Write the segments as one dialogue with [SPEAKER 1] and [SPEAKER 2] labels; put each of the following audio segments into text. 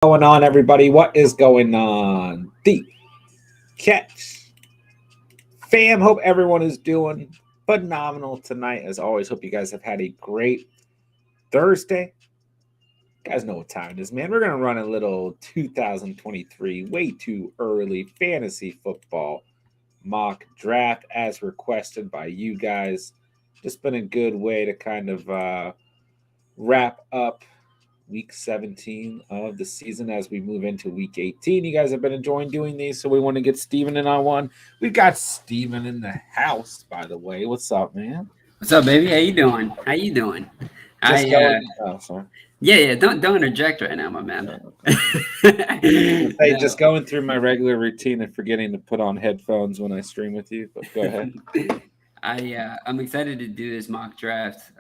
[SPEAKER 1] Going on, everybody? What is going on? The catch fam. Hope everyone is doing phenomenal tonight. As always, hope you guys have had a great Thursday. You guys know what time it is, man. We're gonna run a little 2023 way too early fantasy football mock draft as requested by you guys. Just been a good way to kind of wrap up week 17 of the season as we move into week 18. You guys have been enjoying doing these, so we want to get Steven in on one. We've got Steven in the house, by the way. What's up, man?
[SPEAKER 2] What's up, baby? How you doing? How you doing?
[SPEAKER 1] Just
[SPEAKER 2] I
[SPEAKER 1] going. Oh, sorry.
[SPEAKER 2] yeah. Don't interject right now, my man.
[SPEAKER 1] Hey,
[SPEAKER 2] No.
[SPEAKER 1] just going through my regular routine and forgetting to put on headphones when I stream with you. But go ahead.
[SPEAKER 2] I'm excited to do this mock draft.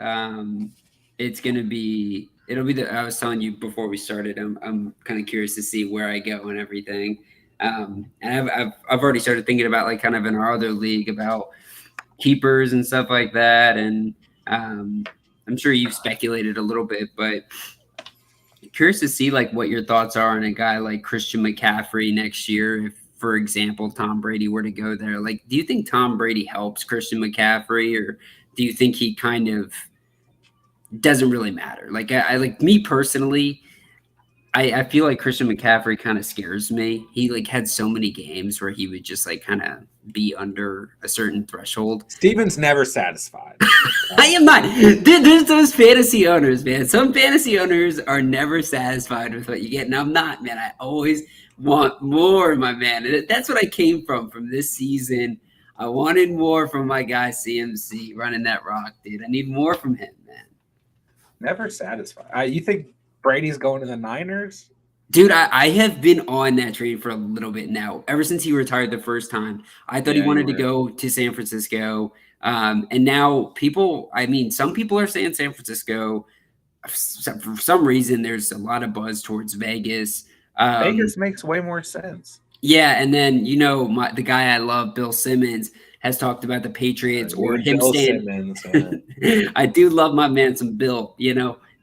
[SPEAKER 2] It'll be the I was telling you before we started. I'm kind of curious to see where I go and everything. And I've already started thinking about like kind of in our other league about keepers and stuff like that. And I'm sure you've speculated a little bit, but curious to see like what your thoughts are on a guy like Christian McCaffrey next year. If, for example, Tom Brady were to go there, like, do you think Tom Brady helps Christian McCaffrey, or do you think he kind of doesn't really matter? Like, I like me personally. I feel like Christian McCaffrey kind of scares me. He like had so many games where he would just like kind of be under a certain threshold.
[SPEAKER 1] Steven's never satisfied.
[SPEAKER 2] I am not. There's those fantasy owners, man. Some fantasy owners are never satisfied with what you get, and I'm not, man. I always want more, my man. And that's what I came from this season. I wanted more from my guy CMC running that rock, dude. I need more from him, man.
[SPEAKER 1] Never satisfied. You think Brady's going to the Niners?
[SPEAKER 2] Dude, I have been on that train for a little bit now. Ever since he retired the first time, I thought he wanted to go to San Francisco. And now some people are saying San Francisco. For some reason, there's a lot of buzz towards Vegas.
[SPEAKER 1] Vegas makes way more sense.
[SPEAKER 2] Yeah, and then the guy I love, Bill Simmons, has talked about the Patriots or him
[SPEAKER 1] Bill
[SPEAKER 2] staying.
[SPEAKER 1] Simmons.
[SPEAKER 2] I do love my man some Bill,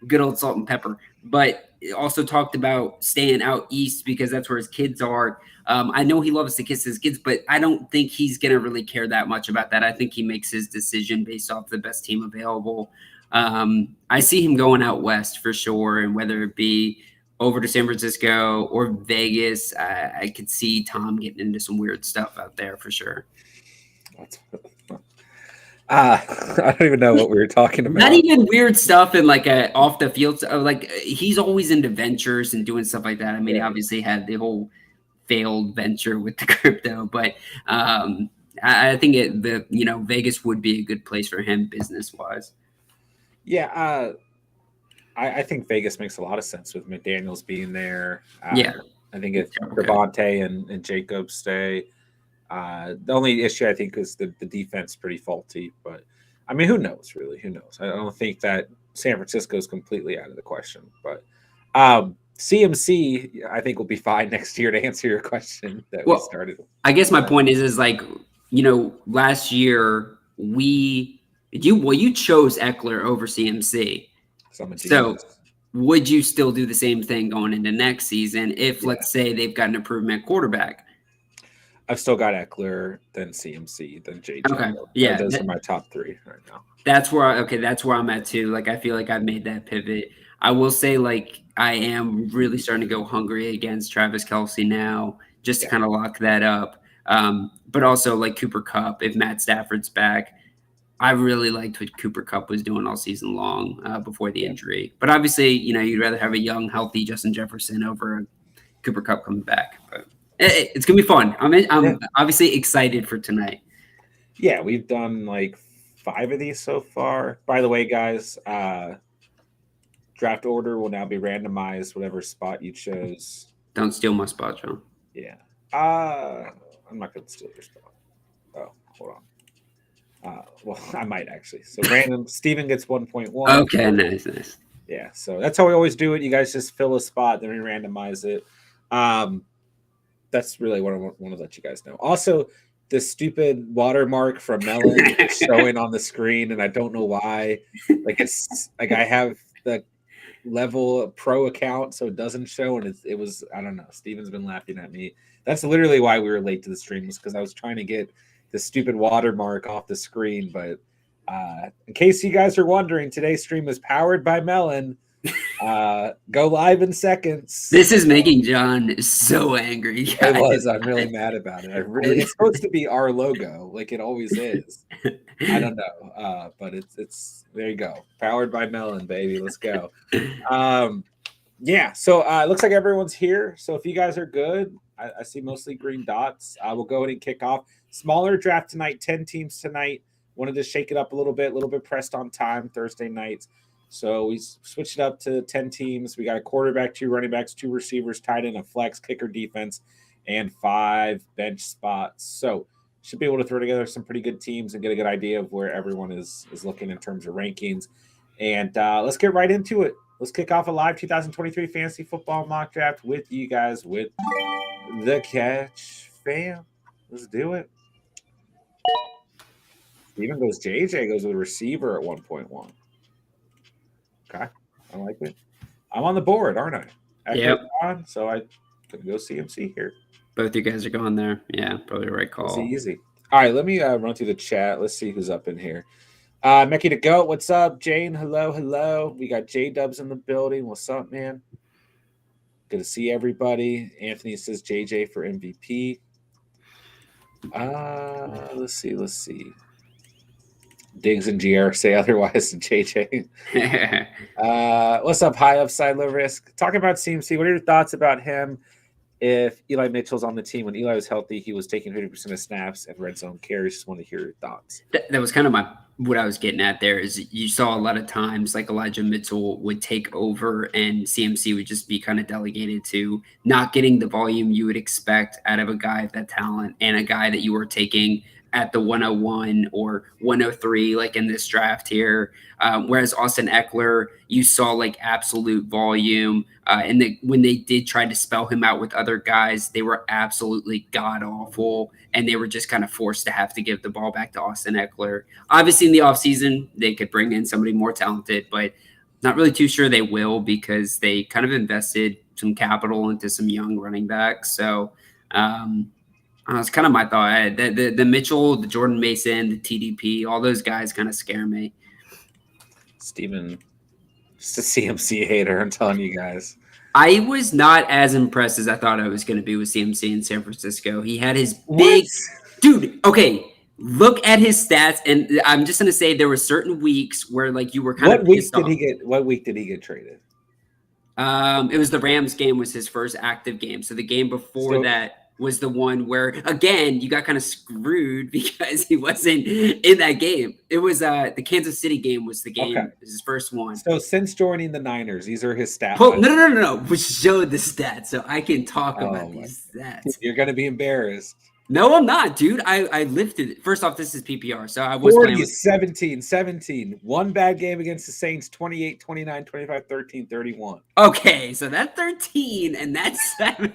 [SPEAKER 2] good old salt and pepper. But also talked about staying out east because that's where his kids are. I know he loves to kiss his kids, but I don't think he's going to really care that much about that. I think he makes his decision based off the best team available. I see him going out west for sure, and whether it be over to San Francisco or Vegas, I could see Tom getting into some weird stuff out there for sure.
[SPEAKER 1] I don't even know what we were talking about.
[SPEAKER 2] Not even weird stuff and like off the field. Like he's always into ventures and doing stuff like that. I mean, he obviously had the whole failed venture with the crypto, but I think Vegas would be a good place for him business wise.
[SPEAKER 1] Yeah, I think Vegas makes a lot of sense with McDaniels being there. I think it's Devontae and Jacob stay. The only issue I think is the defense pretty faulty, but I mean, who knows? Really, who knows? I don't think that San Francisco is completely out of the question, but CMC I think will be fine next year to answer your question that we started.
[SPEAKER 2] I guess my point is like last year you chose Eckler over CMC, so would you still do the same thing going into next season if let's say they've got an improvement quarterback?
[SPEAKER 1] I've still got Eckler, then CMC, then JJ.
[SPEAKER 2] Okay, yeah,
[SPEAKER 1] those are my top three right now.
[SPEAKER 2] That's where I'm at too. Like I feel like I've made that pivot. I will say like I am really starting to go hungry against Travis Kelce now, just to kind of lock that up. But also like Cooper Kupp, if Matt Stafford's back, I really liked what Cooper Kupp was doing all season long before the injury. But obviously, you'd rather have a young, healthy Justin Jefferson over Cooper Kupp coming back. But it's gonna be fun. I'm obviously excited for tonight.
[SPEAKER 1] Yeah, we've done like 5 of these so far. By the way, guys, draft order will now be randomized. Whatever spot you chose.
[SPEAKER 2] Don't steal my spot, John.
[SPEAKER 1] Yeah. I'm not gonna steal your spot. Oh, hold on. Well, I might actually. So random. Steven gets 1.1.
[SPEAKER 2] Okay, nice.
[SPEAKER 1] Yeah, so that's how we always do it. You guys just fill a spot, then we randomize it. That's really what I want to let you guys know. Also, the stupid watermark from Melon is showing on the screen, and I don't know why. Like it's like I have the level pro account, so it doesn't show. And it was, I don't know. Steven's been laughing at me. That's literally why we were late to the stream, was because I was trying to get the stupid watermark off the screen. But in case you guys are wondering, today's stream is powered by Melon. Go live in seconds.
[SPEAKER 2] This is making John so angry.
[SPEAKER 1] It was. I'm really mad about it. It's supposed to be our logo, like it always is. I don't know, but it's there. You go, powered by Melon, baby. Let's go. Yeah. So it looks like everyone's here. So if you guys are good, I see mostly green dots. We'll go ahead and kick off. Smaller draft tonight. 10 teams tonight. Wanted to shake it up a little bit pressed on time Thursday nights. So we switched it up to 10 teams. We got a quarterback, 2 running backs, 2 receivers, tight end, a flex, kicker, defense, and 5 bench spots. So should be able to throw together some pretty good teams and get a good idea of where everyone is looking in terms of rankings. And let's get right into it. Let's kick off a live 2023 fantasy football mock draft with you guys with the Catch fam. Let's do it. Even goes JJ goes with a receiver at 1.1. Okay, I like it. I'm on the board, aren't I?
[SPEAKER 2] Yep.
[SPEAKER 1] So I can go CMC here.
[SPEAKER 2] Both you guys are going there. Yeah, probably the right call.
[SPEAKER 1] It's easy. All right, let me run through the chat. Let's see who's up in here. Mickey to go. What's up, Jane? Hello. We got J Dubs in the building. What's up, man? Good to see everybody. Anthony says JJ for MVP. Let's see. Diggs and GR say otherwise to JJ. What's up, high upside, low risk? Talking about CMC, what are your thoughts about him? If Eli Mitchell's on the team, when Eli was healthy, he was taking 50% of snaps and red zone carries. Just want to hear your thoughts.
[SPEAKER 2] That was kind of what I was getting at there. Is you saw a lot of times like Elijah Mitchell would take over and CMC would just be kind of delegated to not getting the volume you would expect out of a guy of that talent and a guy that you were taking at the 101 or 103, like in this draft here. Whereas Austin Eckler, you saw like absolute volume. And when they did try to spell him out with other guys, they were absolutely god awful. And they were just kind of forced to have to give the ball back to Austin Eckler. Obviously in the offseason, they could bring in somebody more talented, but not really too sure they will, because they kind of invested some capital into some young running backs. So, it's kind of my thought. The Mitchell, the Jordan Mason, the TDP, all those guys kind of scare me.
[SPEAKER 1] Steven, just a CMC hater, I'm telling you guys.
[SPEAKER 2] I was not as impressed as I thought I was going to be with CMC in San Francisco. He had his big – dude, okay, look at his stats. And I'm just going to say there were certain weeks where, like, you were kind of pissed off.
[SPEAKER 1] What week did he get traded?
[SPEAKER 2] It was the Rams game was his first active game. So the game before that was the one where, again, you got kind of screwed because he wasn't in that game. It was the Kansas City game was the game. Okay. It was his first one.
[SPEAKER 1] So since joining the Niners, these are his stats.
[SPEAKER 2] No. We showed the stats, so I can talk about these stats.
[SPEAKER 1] You're going to be embarrassed.
[SPEAKER 2] No, I'm not, dude. I lifted it. First off, this is PPR, so I was
[SPEAKER 1] 40,
[SPEAKER 2] playing with
[SPEAKER 1] 17. One bad game against the Saints, 28, 29, 25, 13, 31.
[SPEAKER 2] Okay, so that's 13, and that's 7.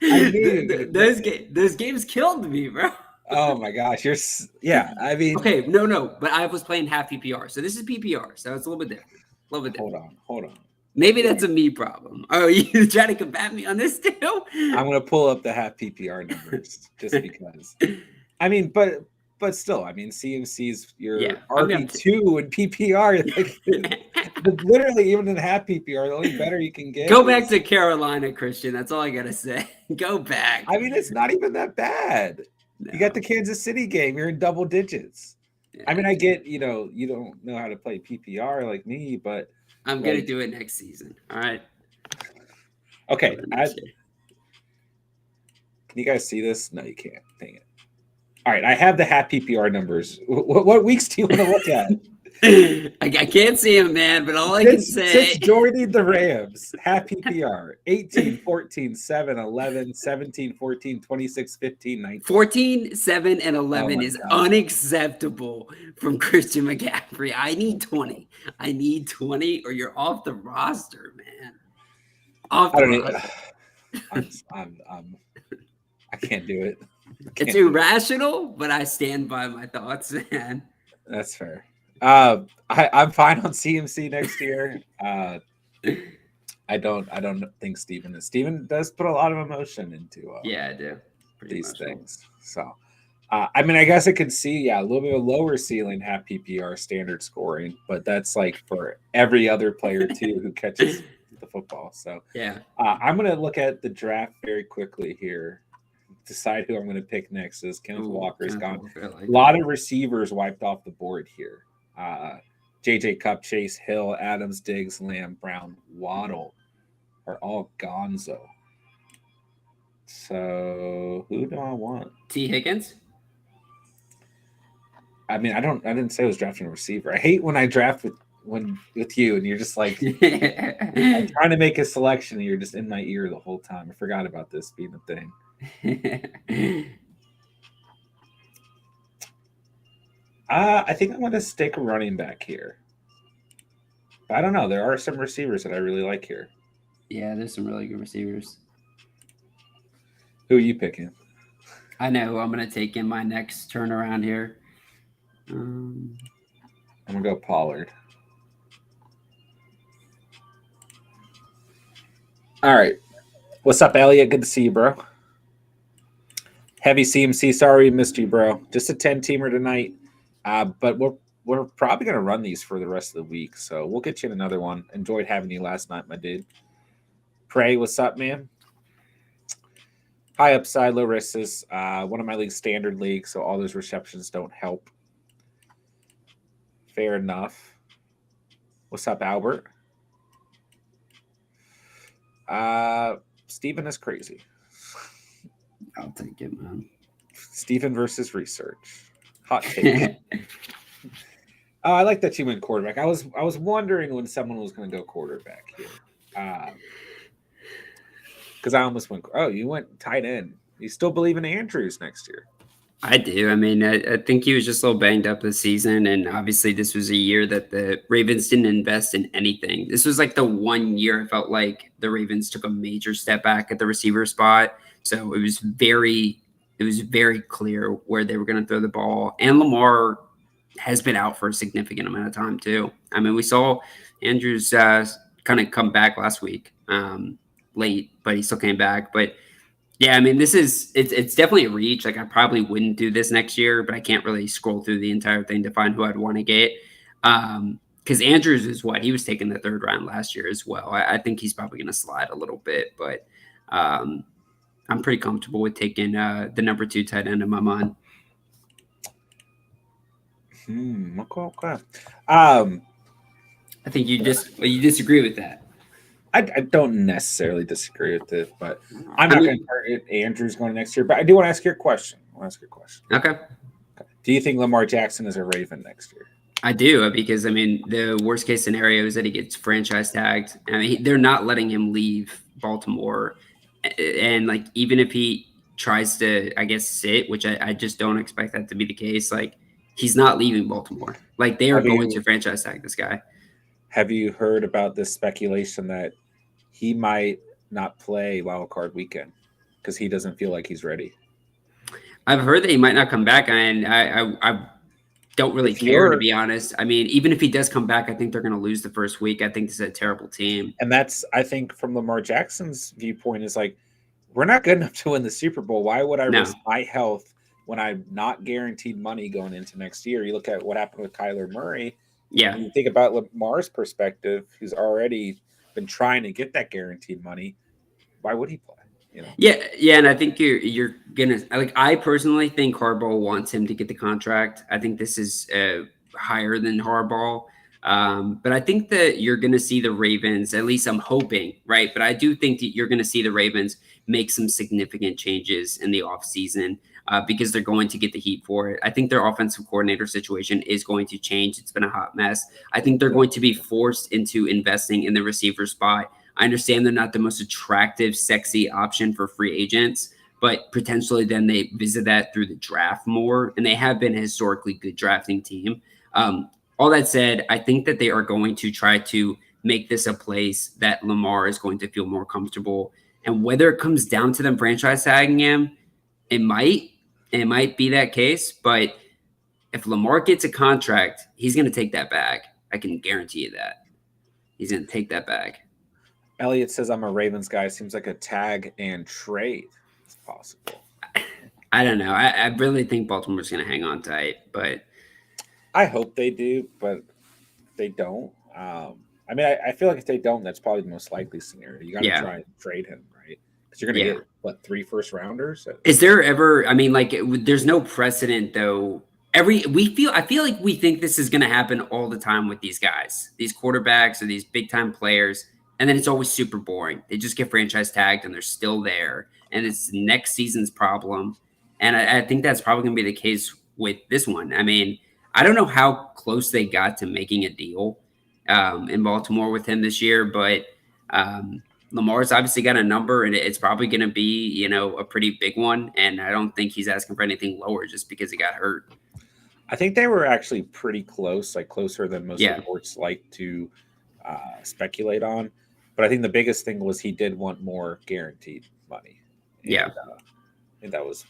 [SPEAKER 2] I knew those games killed me, bro.
[SPEAKER 1] Oh my gosh, I mean,
[SPEAKER 2] okay, no, but I was playing half PPR, so this is PPR, so it's a little bit different.
[SPEAKER 1] Hold on.
[SPEAKER 2] Maybe that's a me problem. Oh, you trying to combat me on this too?
[SPEAKER 1] I'm gonna pull up the half PPR numbers just because. I mean, but still, I mean, CMC's your RB2 in PPR. Like, literally, even in half PPR, the only better you can get.
[SPEAKER 2] Go back to Carolina, Christian. That's all I gotta say. Go back.
[SPEAKER 1] I mean, it's not even that bad. No. You got the Kansas City game. You're in double digits. Yeah. I mean, I get, you don't know how to play PPR like me, but
[SPEAKER 2] I'm gonna do it next season. All right.
[SPEAKER 1] Okay. Can you guys see this? No, you can't. Dang it. All right, I have the half PPR numbers. What weeks do you want to look at?
[SPEAKER 2] I can't see them, man, but all I can say.
[SPEAKER 1] Since joining the Rams, half PPR, 18, 14, 7, 11, 17, 14, 26, 15, 19.
[SPEAKER 2] 14, 7, and 11 is unacceptable from Christian McCaffrey. I need 20. Or you're off the roster, man.
[SPEAKER 1] I can't do it.
[SPEAKER 2] It's irrational, but I stand by my thoughts, man.
[SPEAKER 1] That's fair. I'm fine on CMC next year. I don't think Steven is. Steven does put a lot of emotion into
[SPEAKER 2] Yeah, I do. Pretty
[SPEAKER 1] these
[SPEAKER 2] emotional.
[SPEAKER 1] things. So, I mean, I guess I could see, yeah, a little bit of lower ceiling half PPR standard scoring, but that's like for every other player too who catches the football. So,
[SPEAKER 2] Yeah.
[SPEAKER 1] I'm gonna look at the draft very quickly here, decide who I'm going to pick next. As Kenneth
[SPEAKER 2] Ooh,
[SPEAKER 1] Walker's
[SPEAKER 2] Kenneth
[SPEAKER 1] gone,
[SPEAKER 2] Walker, I
[SPEAKER 1] a
[SPEAKER 2] like it.
[SPEAKER 1] lot of receivers wiped off the board here. JJ Cup, Chase Hill, Adams, Diggs, Lamb, Brown, Waddle are all gonzo. So who do I want?
[SPEAKER 2] T. Higgins?
[SPEAKER 1] I mean, I didn't say I was drafting a receiver. I hate when I draft with you and you're just like I'm trying to make a selection and you're just in my ear the whole time. I forgot about this being a thing. I think I'm going to stick a running back here. I don't know. There are some receivers that I really like here.
[SPEAKER 2] Yeah, there's some really good receivers.
[SPEAKER 1] Who are you picking?
[SPEAKER 2] I know who I'm going to take in my next turnaround here.
[SPEAKER 1] I'm going to go Pollard. All right. What's up, Elliot? Good to see you, bro. Heavy CMC. Sorry we missed you, bro. Just a 10-teamer tonight. But we're probably going to run these for the rest of the week. So we'll get you in another one. Enjoyed having you last night, my dude. Pray, what's up, man? High upside, low risks. One of my leagues, standard league, so all those receptions don't help. Fair enough. What's up, Albert? Steven is crazy.
[SPEAKER 2] I'll take it, man.
[SPEAKER 1] Steven versus research. Hot take. Oh, I like that you went quarterback. I was wondering when someone was going to go quarterback here. Because I almost went. Oh, you went tight end. You still believe in Andrews next year?
[SPEAKER 2] I do. I mean, I think he was just a little banged up this season. And obviously, this was a year that the Ravens didn't invest in anything. This was like the one year I felt like the Ravens took a major step back at the receiver spot. So it was very clear where they were going to throw the ball. And Lamar has been out for a significant amount of time, too. I mean, we saw Andrews kind of come back last week late, but he still came back. But yeah, I mean, it's definitely a reach. Like I probably wouldn't do this next year, but I can't really scroll through the entire thing to find who I'd want to get. Because Andrews is what he was taking the third round last year as well. I think he's probably going to slide a little bit, but I'm pretty comfortable with taking the number 2 tight end in my mind.
[SPEAKER 1] Okay.
[SPEAKER 2] I think you disagree with that.
[SPEAKER 1] I don't necessarily disagree with it, but I'm not going to target Andrews going next year. But I do want to ask you a question.
[SPEAKER 2] Okay.
[SPEAKER 1] Do you think Lamar Jackson is a Raven next year?
[SPEAKER 2] I do, because I mean the worst case scenario is that he gets franchise tagged. I mean they're not letting him leave Baltimore, and like even if he tries to, I guess, sit, which I just don't expect that to be the case. Like he's not leaving Baltimore. Like they are going to franchise tag this guy.
[SPEAKER 1] Have you heard about this speculation that he might not play Wild Card Weekend because he doesn't feel like he's ready?
[SPEAKER 2] I've heard that he might not come back, and I don't really care, to be honest. I mean, even if he does come back, I think they're going to lose the first week. I think this is a terrible team.
[SPEAKER 1] And that's, I think, from Lamar Jackson's viewpoint, is like, we're not good enough to win the Super Bowl. Why would I risk my health when I'm not guaranteed money going into next year? You look at what happened with Kyler Murray.
[SPEAKER 2] Yeah.
[SPEAKER 1] You think about Lamar's perspective, who's already been trying to get that guaranteed money. Why would he play? You know?
[SPEAKER 2] Yeah, and I think you're gonna, like, I personally think Harbaugh wants him to get the contract. I think this is higher than Harbaugh, but I think that you're gonna see the Ravens. At least I'm hoping, right? But I do think that you're gonna see the Ravens make some significant changes in the offseason because they're going to get the heat for it. I think their offensive coordinator situation is going to change. It's been a hot mess. I think they're going to be forced into investing in the receiver spot. I understand they're not the most attractive, sexy option for free agents, but potentially then they visit that through the draft more, and they have been a historically good drafting team. All that said, I think that they are going to try to make this a place that Lamar is going to feel more comfortable. And whether it comes down to them franchise tagging him, it might be that case. But if Lamar gets a contract, he's going to take that bag. I can guarantee you that. He's going to take that bag.
[SPEAKER 1] Elliot says I'm a Ravens guy. Seems like a tag and trade is possible.
[SPEAKER 2] I don't know. I really think Baltimore's going to hang on tight, but
[SPEAKER 1] I hope they do, but they don't. I mean, I feel like if they don't, that's probably the most likely scenario. You got to
[SPEAKER 2] yeah,
[SPEAKER 1] try and trade him, right? Because you're going to
[SPEAKER 2] yeah.
[SPEAKER 1] get what 3 first rounders.
[SPEAKER 2] Is there ever? I mean, like, there's no precedent though. I feel like we think this is going to happen all the time with these guys, these quarterbacks or these big time players, and then it's always super boring. They just get franchise tagged and they're still there, and it's next season's problem. And I think that's probably going to be the case with this one. I mean, I don't know how close they got to making a deal in Baltimore with him this year, but. Lamar's obviously got a number, and it's probably going to be, a pretty big one. And I don't think he's asking for anything lower just because he got hurt.
[SPEAKER 1] I think they were actually pretty close, like closer than most
[SPEAKER 2] Yeah.
[SPEAKER 1] reports like to speculate on. But I think the biggest thing was he did want more guaranteed money. And,
[SPEAKER 2] Yeah.
[SPEAKER 1] And that was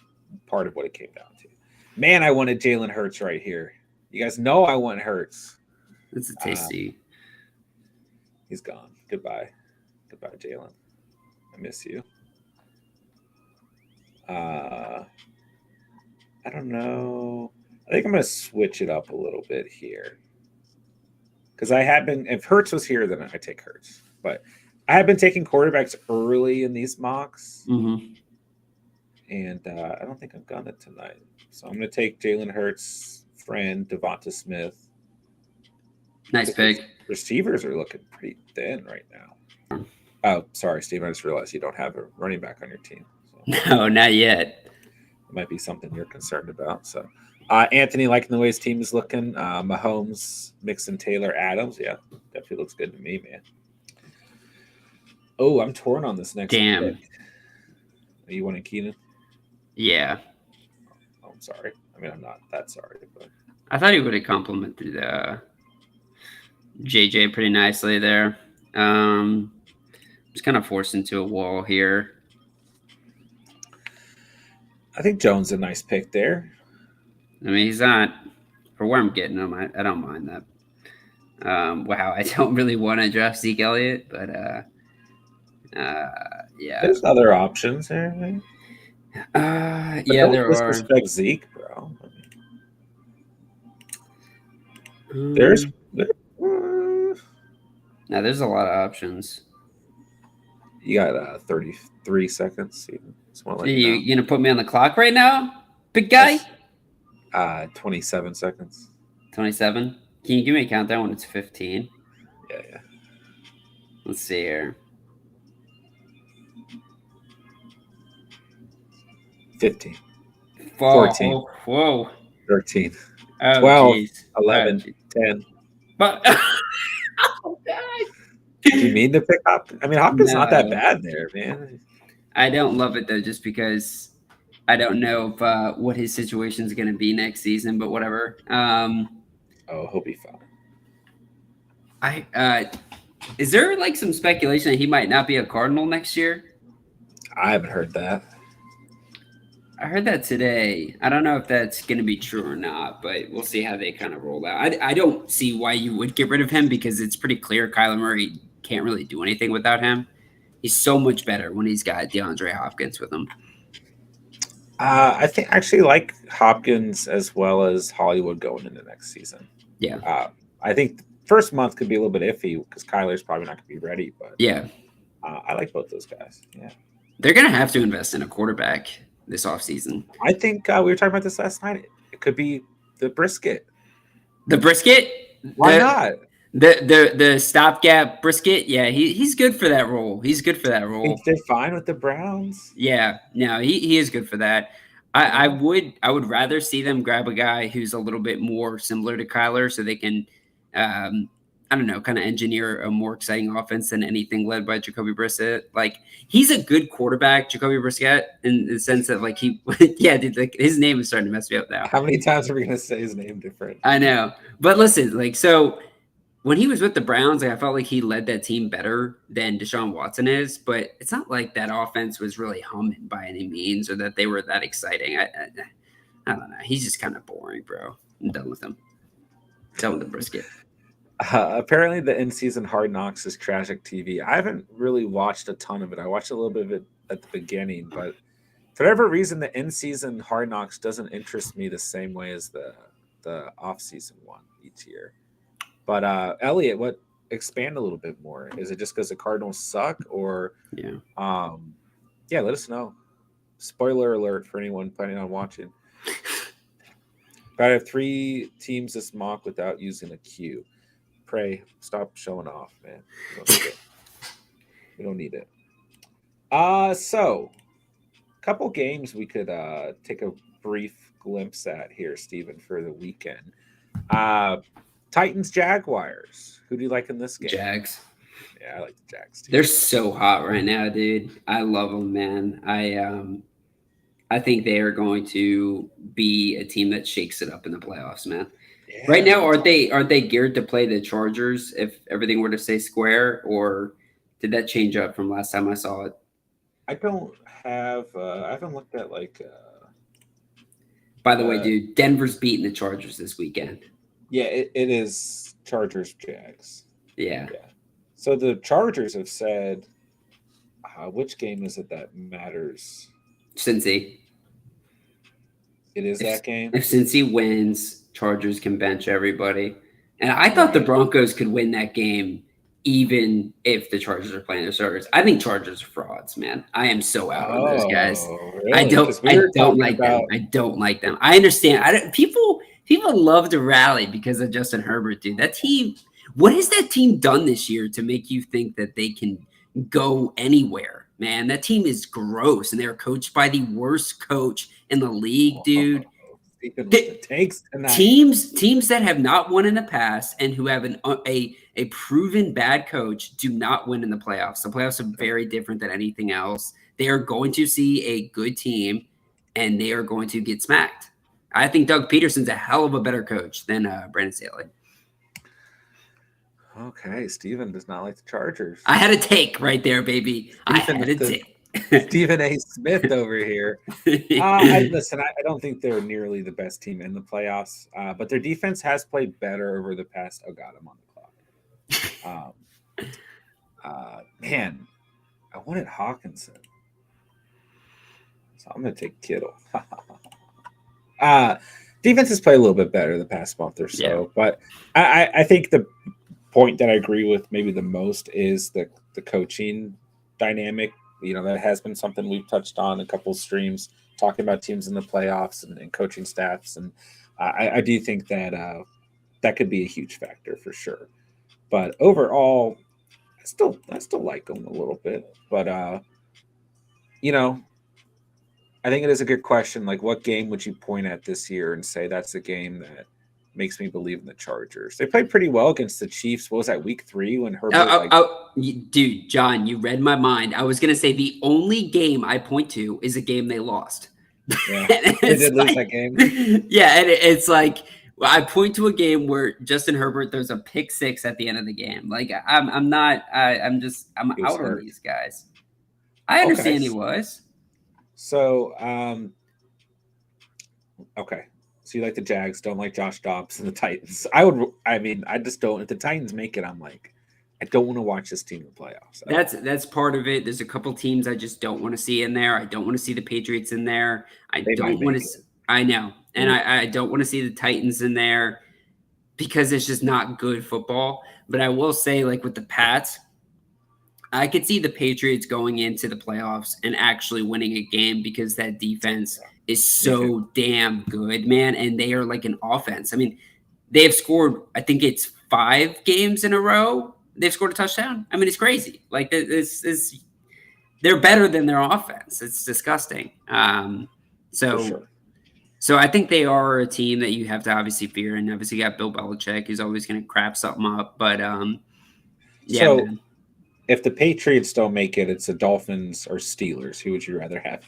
[SPEAKER 1] part of what it came down to. Man, I wanted Jalen Hurts right here. You guys know I want Hurts.
[SPEAKER 2] It's a tasty.
[SPEAKER 1] He's gone. Goodbye, Jalen. I miss you. I don't know. I think I'm going to switch it up a little bit here because I have been. If Hurts was here, then I take Hurts. But I have been taking quarterbacks early in these mocks, and I don't think I've done it tonight. So I'm going to take Jalen Hurts' friend Devonta Smith.
[SPEAKER 2] Nice pick.
[SPEAKER 1] Receivers are looking pretty thin right now. Oh, sorry, Steve. I just realized you don't have a running back on your team.
[SPEAKER 2] So. No, not yet.
[SPEAKER 1] It might be something you're concerned about. So, Anthony, liking the way his team is looking. Mahomes, Mixon, Taylor, Adams. Yeah, definitely looks good to me, man. Oh, I'm torn on this next
[SPEAKER 2] Damn.
[SPEAKER 1] pick. Are you wanting Keenan?
[SPEAKER 2] Yeah.
[SPEAKER 1] Oh, I'm sorry. I mean, I'm not that sorry, but
[SPEAKER 2] I thought he would have complimented JJ pretty nicely there. Just kind of forced into a wall here.
[SPEAKER 1] I think Jones is a nice pick there.
[SPEAKER 2] I mean, he's not for where I'm getting him. I don't mind that. Wow, I don't really want to draft Zeke Elliott, but yeah.
[SPEAKER 1] There's other options there.
[SPEAKER 2] Yeah, there are.
[SPEAKER 1] Disrespect Zeke, bro. There's
[SPEAKER 2] now there's a lot of options.
[SPEAKER 1] You got 33 seconds.
[SPEAKER 2] Like you gonna put me on the clock right now, big guy?
[SPEAKER 1] 27 seconds.
[SPEAKER 2] 27. Can you give me a countdown when it's 15?
[SPEAKER 1] Yeah.
[SPEAKER 2] Let's see here.
[SPEAKER 1] 15.
[SPEAKER 2] Whoa,
[SPEAKER 1] 14.
[SPEAKER 2] Whoa.
[SPEAKER 1] 13.
[SPEAKER 2] Oh,
[SPEAKER 1] 12.
[SPEAKER 2] Geez.
[SPEAKER 1] 11.
[SPEAKER 2] Oh,
[SPEAKER 1] 10.
[SPEAKER 2] But
[SPEAKER 1] oh, God. Do you mean to pick Hopkins? I mean, Hopkins not that bad there, man.
[SPEAKER 2] I don't love it though, just because I don't know if what his situation is going to be next season, but whatever.
[SPEAKER 1] He'll be fine.
[SPEAKER 2] Is there like some speculation that he might not be a Cardinal next year?
[SPEAKER 1] I haven't heard that.
[SPEAKER 2] I heard that today. I don't know if that's going to be true or not, but we'll see how they kind of roll out. I don't see why you would get rid of him because it's pretty clear Kyler Murray can't really do anything without him. He's so much better when he's got DeAndre Hopkins with him.
[SPEAKER 1] I think actually like Hopkins as well as Hollywood going into next season.
[SPEAKER 2] Yeah.
[SPEAKER 1] I think the first month could be a little bit iffy because Kyler's probably not going to be ready. But
[SPEAKER 2] yeah,
[SPEAKER 1] I like both those guys. Yeah,
[SPEAKER 2] they're going to have to invest in a quarterback this offseason.
[SPEAKER 1] I think we were talking about this last night. It could be the Brisket.
[SPEAKER 2] The Brisket?
[SPEAKER 1] Why not?
[SPEAKER 2] The stopgap Brisket? Yeah, he's good for that role. He's good for that role.
[SPEAKER 1] They're fine with the Browns.
[SPEAKER 2] Yeah, no, he is good for that. I would rather see them grab a guy who's a little bit more similar to Kyler so they can I don't know, kind of engineer a more exciting offense than anything led by Jacoby Brissett. Like, he's a good quarterback, Jacoby Brissett, in the sense that, like, yeah, dude, like, his name is starting to mess me up now.
[SPEAKER 1] How many times are we going to say his name different?
[SPEAKER 2] I know. But listen, like, so when he was with the Browns, like, I felt like he led that team better than Deshaun Watson is. But it's not like that offense was really humming by any means or that they were that exciting. I don't know. He's just kind of boring, bro. I'm done with him. Done with the Brisket.
[SPEAKER 1] Apparently, the in-season Hard Knocks is tragic TV. I haven't really watched a ton of it. I watched a little bit of it at the beginning, but for whatever reason, the in-season Hard Knocks doesn't interest me the same way as the off-season one each year. But Elliot, what expand a little bit more? Is it just because the Cardinals suck, or
[SPEAKER 2] Yeah.
[SPEAKER 1] um, yeah? Let us know. Spoiler alert for anyone planning on watching. But I have three teams this mock without using a Q. Pray stop showing off, man. We don't need it. We don't need it. So couple games we could take a brief glimpse at here, Stephen, for the weekend. Uh Titans Jaguars. Who do you like in this game?
[SPEAKER 2] Jags.
[SPEAKER 1] Yeah, I like the Jags too.
[SPEAKER 2] They're so hot right now, dude. I love them, man. I think they are going to be a team that shakes it up in the playoffs, man. Right
[SPEAKER 1] Yeah,
[SPEAKER 2] now,
[SPEAKER 1] man.
[SPEAKER 2] aren't they geared to play the Chargers if everything were to stay square, or did that change up from last time I saw it?
[SPEAKER 1] I don't have I haven't looked at like
[SPEAKER 2] By the way,
[SPEAKER 1] uh
[SPEAKER 2] dude, Denver's beating the Chargers this weekend.
[SPEAKER 1] yeah, it is Chargers Jags.
[SPEAKER 2] Yeah,
[SPEAKER 1] Yeah. So the Chargers have said which game is it that matters?
[SPEAKER 2] Cincy.
[SPEAKER 1] It is
[SPEAKER 2] If
[SPEAKER 1] that game,
[SPEAKER 2] if Cincy wins, Chargers can bench everybody. And I thought the
[SPEAKER 1] right?
[SPEAKER 2] Broncos could win that game, even if the Chargers are playing their starters. I think Chargers are frauds, man. I am so out on those guys.
[SPEAKER 1] Oh, really? Because we
[SPEAKER 2] I
[SPEAKER 1] were
[SPEAKER 2] don't
[SPEAKER 1] talking
[SPEAKER 2] like them.
[SPEAKER 1] about
[SPEAKER 2] I don't like them. I understand. I don't, people love to rally because of Justin Herbert, dude. That team. What has that team done this year to make you think that they can go anywhere, man? That team is gross, and they're coached by the worst coach in the league, dude.
[SPEAKER 1] Speaking with the takes tonight.
[SPEAKER 2] Teams that have not won in the past and who have a proven bad coach do not win in the playoffs. The playoffs are very different than anything else. They are going to see a good team and they are going to get smacked. I think Doug Peterson's a hell of a better coach than Brandon Staley.
[SPEAKER 1] Okay, Steven does not like the Chargers.
[SPEAKER 2] I had a take right there, baby. I
[SPEAKER 1] Stephen,
[SPEAKER 2] had a
[SPEAKER 1] the
[SPEAKER 2] take.
[SPEAKER 1] Stephen A. Smith over here. Listen, I don't think they're nearly the best team in the playoffs, but their defense has played better over the past. Oh God, I'm on the clock. Man, I wanted Hawkinson, so I'm going to take Kittle. Defense has played a little bit better the past month or so,
[SPEAKER 2] Yeah.
[SPEAKER 1] but I think the point that I agree with maybe the most is the coaching dynamic. You know, that has been something we've touched on a couple streams talking about teams in the playoffs and coaching staffs, and I do think that that could be a huge factor for sure. But overall, I still like them a little bit. But you know, I think it is a good question. Like, what game would you point at this year and say that's the game that makes me believe in the Chargers? They played pretty well against the Chiefs. What was that, week 3 when Herbert
[SPEAKER 2] Dude, John, you read my mind. I was gonna say the only game I point to is a game they lost.
[SPEAKER 1] yeah, they
[SPEAKER 2] It's
[SPEAKER 1] did lose
[SPEAKER 2] like,
[SPEAKER 1] that game.
[SPEAKER 2] yeah, and it's like I point to a game where Justin Herbert there's a pick six at the end of the game. Like I'm not I'm
[SPEAKER 1] He was
[SPEAKER 2] out on
[SPEAKER 1] hurt.
[SPEAKER 2] these guys. I
[SPEAKER 1] Okay,
[SPEAKER 2] understand he was.
[SPEAKER 1] so okay. So you like the Jags, don't like Josh Dobbs and the Titans. I mean, I just don't. If the Titans make it, I'm like, I don't want to watch this team in the playoffs.
[SPEAKER 2] That's part of it. There's a couple teams I just don't want to see in there. I don't want to see the Patriots in there. I
[SPEAKER 1] They might
[SPEAKER 2] don't want
[SPEAKER 1] make
[SPEAKER 2] to.
[SPEAKER 1] it.
[SPEAKER 2] I know, and I don't want to see the Titans in there because it's just not good football. But I will say, like with the Pats, I could see the Patriots going into the playoffs and actually winning a game because that defense is so damn good, man. And they are like an offense. I mean, they have scored, I think it's 5 games in a row. They've scored a touchdown. I mean, it's crazy. Like this is they're better than their offense. It's disgusting.
[SPEAKER 1] For
[SPEAKER 2] So
[SPEAKER 1] sure.
[SPEAKER 2] so I think they are a team that you have to obviously fear, and obviously you got Bill Belichick, who's always going to crap something up. But yeah,
[SPEAKER 1] So
[SPEAKER 2] man.
[SPEAKER 1] if the Patriots don't make it, it's the Dolphins or Steelers. Who would you rather have?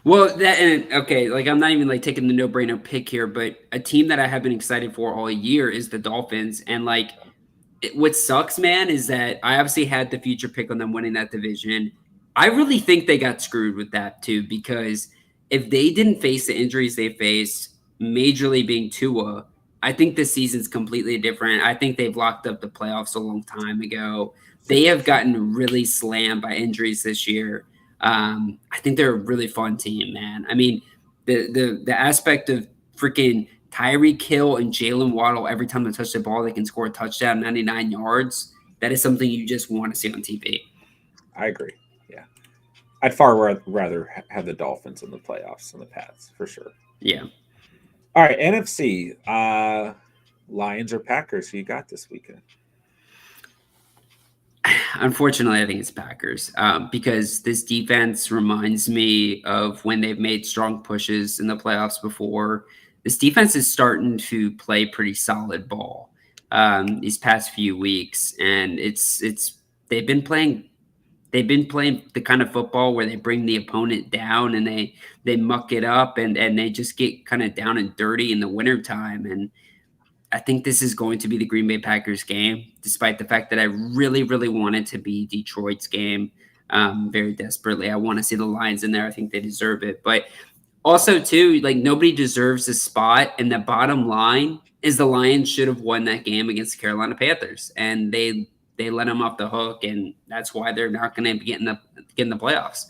[SPEAKER 2] Well, that and okay, like I'm not even like taking the no-brainer pick here, but a team that I have been excited for all year is the Dolphins. And like what sucks, man, is that I obviously had the future pick on them winning that division. I really think they got screwed with that too, because if they didn't face the injuries they faced, majorly being Tua, I think this season's completely different. I think they've locked up the playoffs a long time ago. They have gotten really slammed by injuries this year. I think they're a really fun team, man. I mean, the aspect of freaking Tyreek Hill and Jalen Waddle every time they touch the ball, they can score a touchdown, 99 yards. That is something you just want to see on TV.
[SPEAKER 1] I agree. Yeah, I'd far rather have the Dolphins in the playoffs than the Pats for sure.
[SPEAKER 2] Yeah.
[SPEAKER 1] All right, NFC. Lions or Packers? Who you got this weekend?
[SPEAKER 2] Unfortunately, I think it's Packers because this defense reminds me of when they've made strong pushes in the playoffs before. This defense is starting to play pretty solid ball these past few weeks, and it's they've been playing the kind of football where they bring the opponent down and they muck it up and they just get kind of down and dirty in the wintertime. And I think this is going to be the Green Bay Packers game, despite the fact that I really, really want it to be Detroit's game very desperately. I want to see the Lions in there. I think they deserve it. But also, too, like nobody deserves a spot. And the bottom line is the Lions should have won that game against the Carolina Panthers. And they let them off the hook. And that's why they're not going to be getting the playoffs.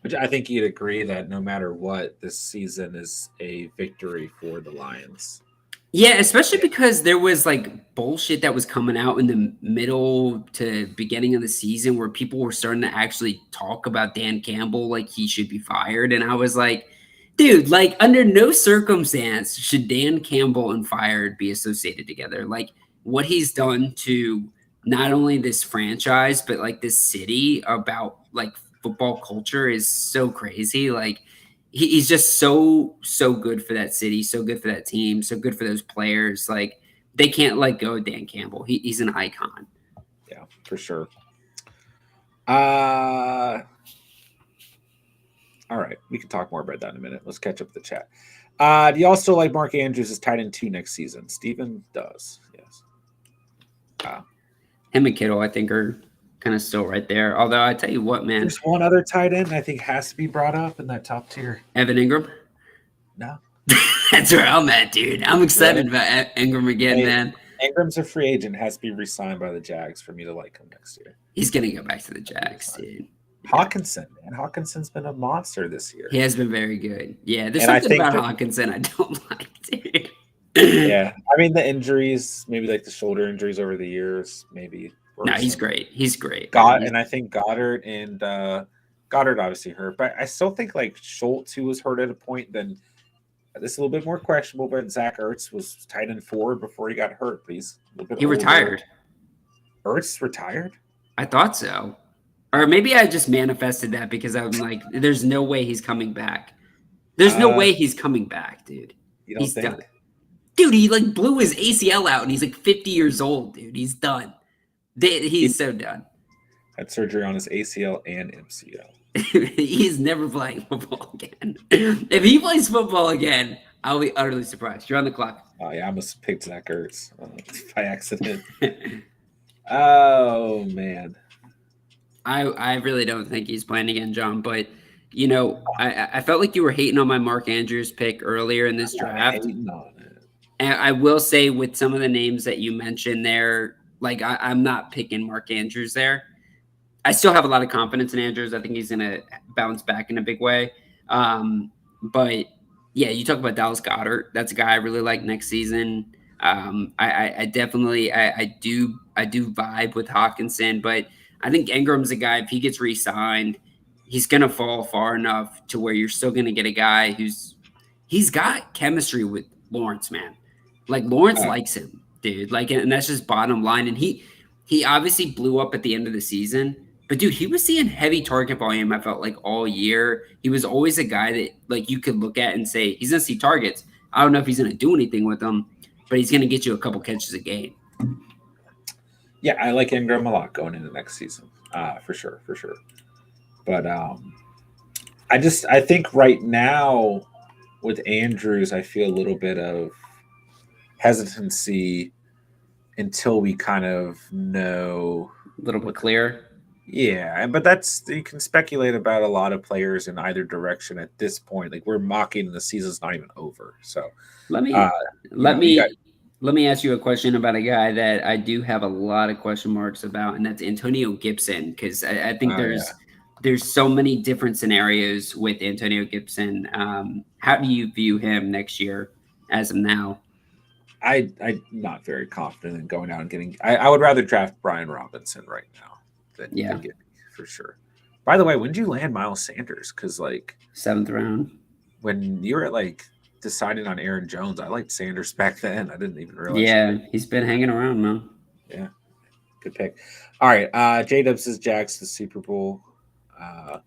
[SPEAKER 1] Which I think you'd agree that no matter what, this season is a victory for the Lions.
[SPEAKER 2] Yeah, especially because there was like bullshit that was coming out in the middle to beginning of the season where people were starting to actually talk about Dan Campbell like he should be fired. And I was like, dude, like under no circumstance should Dan Campbell and fired be associated together. Like what he's done to not only this franchise, but like this city about like football culture is so crazy. Like he's just so good for that city, so good for that team, so good for those players. Like they can't let go of Dan Campbell. He's an icon.
[SPEAKER 1] Yeah, for sure. All right, we can talk more about that in a minute. Let's catch up with the chat. Do you also like Mark Andrews as tight end 2 next season? Steven does, yes.
[SPEAKER 2] Him and Kittle, I think, are kind of still right there. Although I tell you what, man,
[SPEAKER 1] there's one other tight end I think has to be brought up in that top tier.
[SPEAKER 2] Evan Ingram.
[SPEAKER 1] No,
[SPEAKER 2] that's where I'm at, dude. I'm excited about Ingram again, man.
[SPEAKER 1] Ingram's a free agent, has to be re-signed by the Jags for me to like him next year.
[SPEAKER 2] He's gonna go back to the Jags, dude.
[SPEAKER 1] Hawkinson, man. Hawkinson's been a monster this year.
[SPEAKER 2] He has been very good. Yeah, there's something about Hawkinson I don't like, dude.
[SPEAKER 1] Yeah, I mean the injuries, maybe like the shoulder injuries over the years, maybe.
[SPEAKER 2] No, he's great. He's great.
[SPEAKER 1] And I think Goddard obviously hurt, but I still think like Schultz, who was hurt at a point, then this is a little bit more questionable. But Zach Ertz was tight end forward before he got hurt. But he's a little bit older.
[SPEAKER 2] Retired.
[SPEAKER 1] Ertz retired?
[SPEAKER 2] I thought so, or maybe I just manifested that because I'm like, there's no way he's coming back. There's no way he's coming back, dude.
[SPEAKER 1] You don't think?
[SPEAKER 2] Done. Dude, he like blew his ACL out, and he's like 50 years old, dude. He's done. He's so done.
[SPEAKER 1] Had surgery on his ACL and MCL.
[SPEAKER 2] He's never playing football again. If he plays football again, I'll be utterly surprised. You're on the clock.
[SPEAKER 1] Oh yeah, I must have picked Zach Ertz by accident. Oh man,
[SPEAKER 2] I really don't think he's playing again, John. But you know, I felt like you were hating on my Mark Andrews pick earlier in this draft. And I will say, with some of the names that you mentioned there, like I'm not picking Mark Andrews there. I still have a lot of confidence in Andrews. I think he's going to bounce back in a big way. But yeah, you talk about Dallas Goedert. That's a guy I really like next season. I definitely do vibe with Hawkinson, but I think Ingram's a guy, if he gets re-signed, he's going to fall far enough to where you're still going to get a guy he's got chemistry with Lawrence, man. Like Lawrence likes him, dude. Like, and that's just bottom line. And he obviously blew up at the end of the season, but dude, he was seeing heavy target volume. I felt like all year. He was always a guy that like you could look at and say he's gonna see targets. I don't know if he's gonna do anything with them, but he's gonna get you a couple catches a game.
[SPEAKER 1] Yeah, I like Ingram a lot going into next season, for sure. But I think right now with Andrews, I feel a little bit of hesitancy until we kind of know
[SPEAKER 2] a little bit clearer.
[SPEAKER 1] Yeah, but you can speculate about a lot of players in either direction at this point. Like we're mocking the season's not even over. So
[SPEAKER 2] let me Let me ask you a question about a guy that I do have a lot of question marks about, and that's Antonio Gibson. Because I think
[SPEAKER 1] Oh yeah.
[SPEAKER 2] there's so many different scenarios with Antonio Gibson. How do you view him next year as of now?
[SPEAKER 1] I'm not very confident in going out and getting. I would rather draft Brian Robinson right now
[SPEAKER 2] Yeah,
[SPEAKER 1] than get me for sure. By the way, when did you land Miles Sanders? Because like
[SPEAKER 2] seventh round.
[SPEAKER 1] when you were like deciding on Aaron Jones, I liked Sanders back then. I didn't even realize you
[SPEAKER 2] Yeah,
[SPEAKER 1] did.
[SPEAKER 2] he's been hanging around now.
[SPEAKER 1] Yeah, good pick. All right, J Dubs says Jags the Super Bowl. Uh,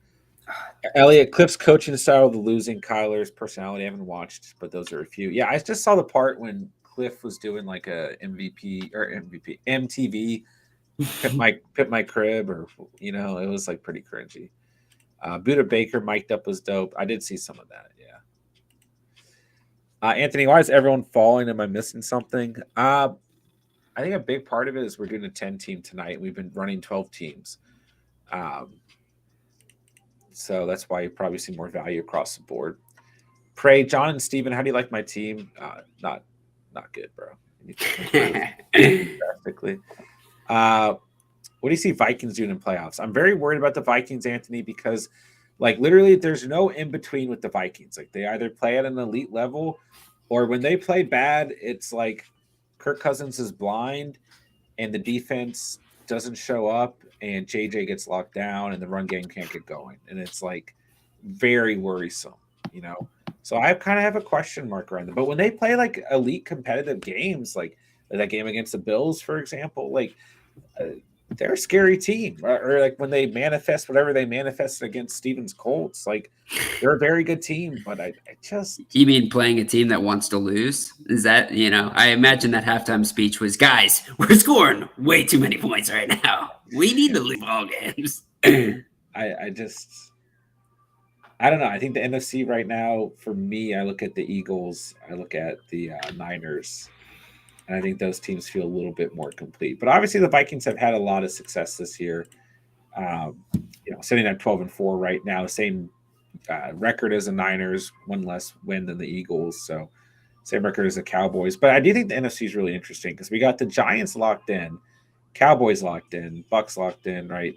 [SPEAKER 1] Elliot Cliff's coaching style, the losing Kyler's personality. I haven't watched, but those are a few. Yeah, I just saw the part when Cliff was doing like a MVP or MVP MTV pit my crib, or it was like pretty cringy. Buda Baker mic'd up was dope. I did see some of that. Yeah. Anthony, why is everyone falling? Am I missing something? I think a big part of it is we're doing a 10 team tonight. We've been running 12 teams. Um, so that's why you probably see more value across the board. Pray, John and Steven, how do you like my team? Not good, bro. You need to improve drastically. What do you see Vikings doing in playoffs? I'm very worried about the Vikings, Anthony, because like literally there's no in between with the Vikings. Like they either play at an elite level or when they play bad, it's like Kirk Cousins is blind and the defense doesn't show up and JJ gets locked down and the run game can't get going. And it's like very worrisome, you know. So I kind of have a question mark around them. But when they play like elite competitive games, like that game against the Bills, for example, like uh, they're a scary team. Or like when they manifest whatever they manifested against Stevens Colts, like they're a very good team. But I just
[SPEAKER 2] You mean playing a team that wants to lose? Is that, I imagine that halftime speech was, guys, we're scoring way too many points right now. We need
[SPEAKER 1] yeah,
[SPEAKER 2] to lose ball games.
[SPEAKER 1] I just I don't know. I think the NFC right now, for me, I look at the Eagles, I look at the Niners, and I think those teams feel a little bit more complete. But obviously, the Vikings have had a lot of success this year. Um, sitting at 12-4 right now, same record as the Niners, one less win than the Eagles, so same record as the Cowboys. But I do think the NFC is really interesting because we got the Giants locked in, Cowboys locked in, Bucks locked in, right?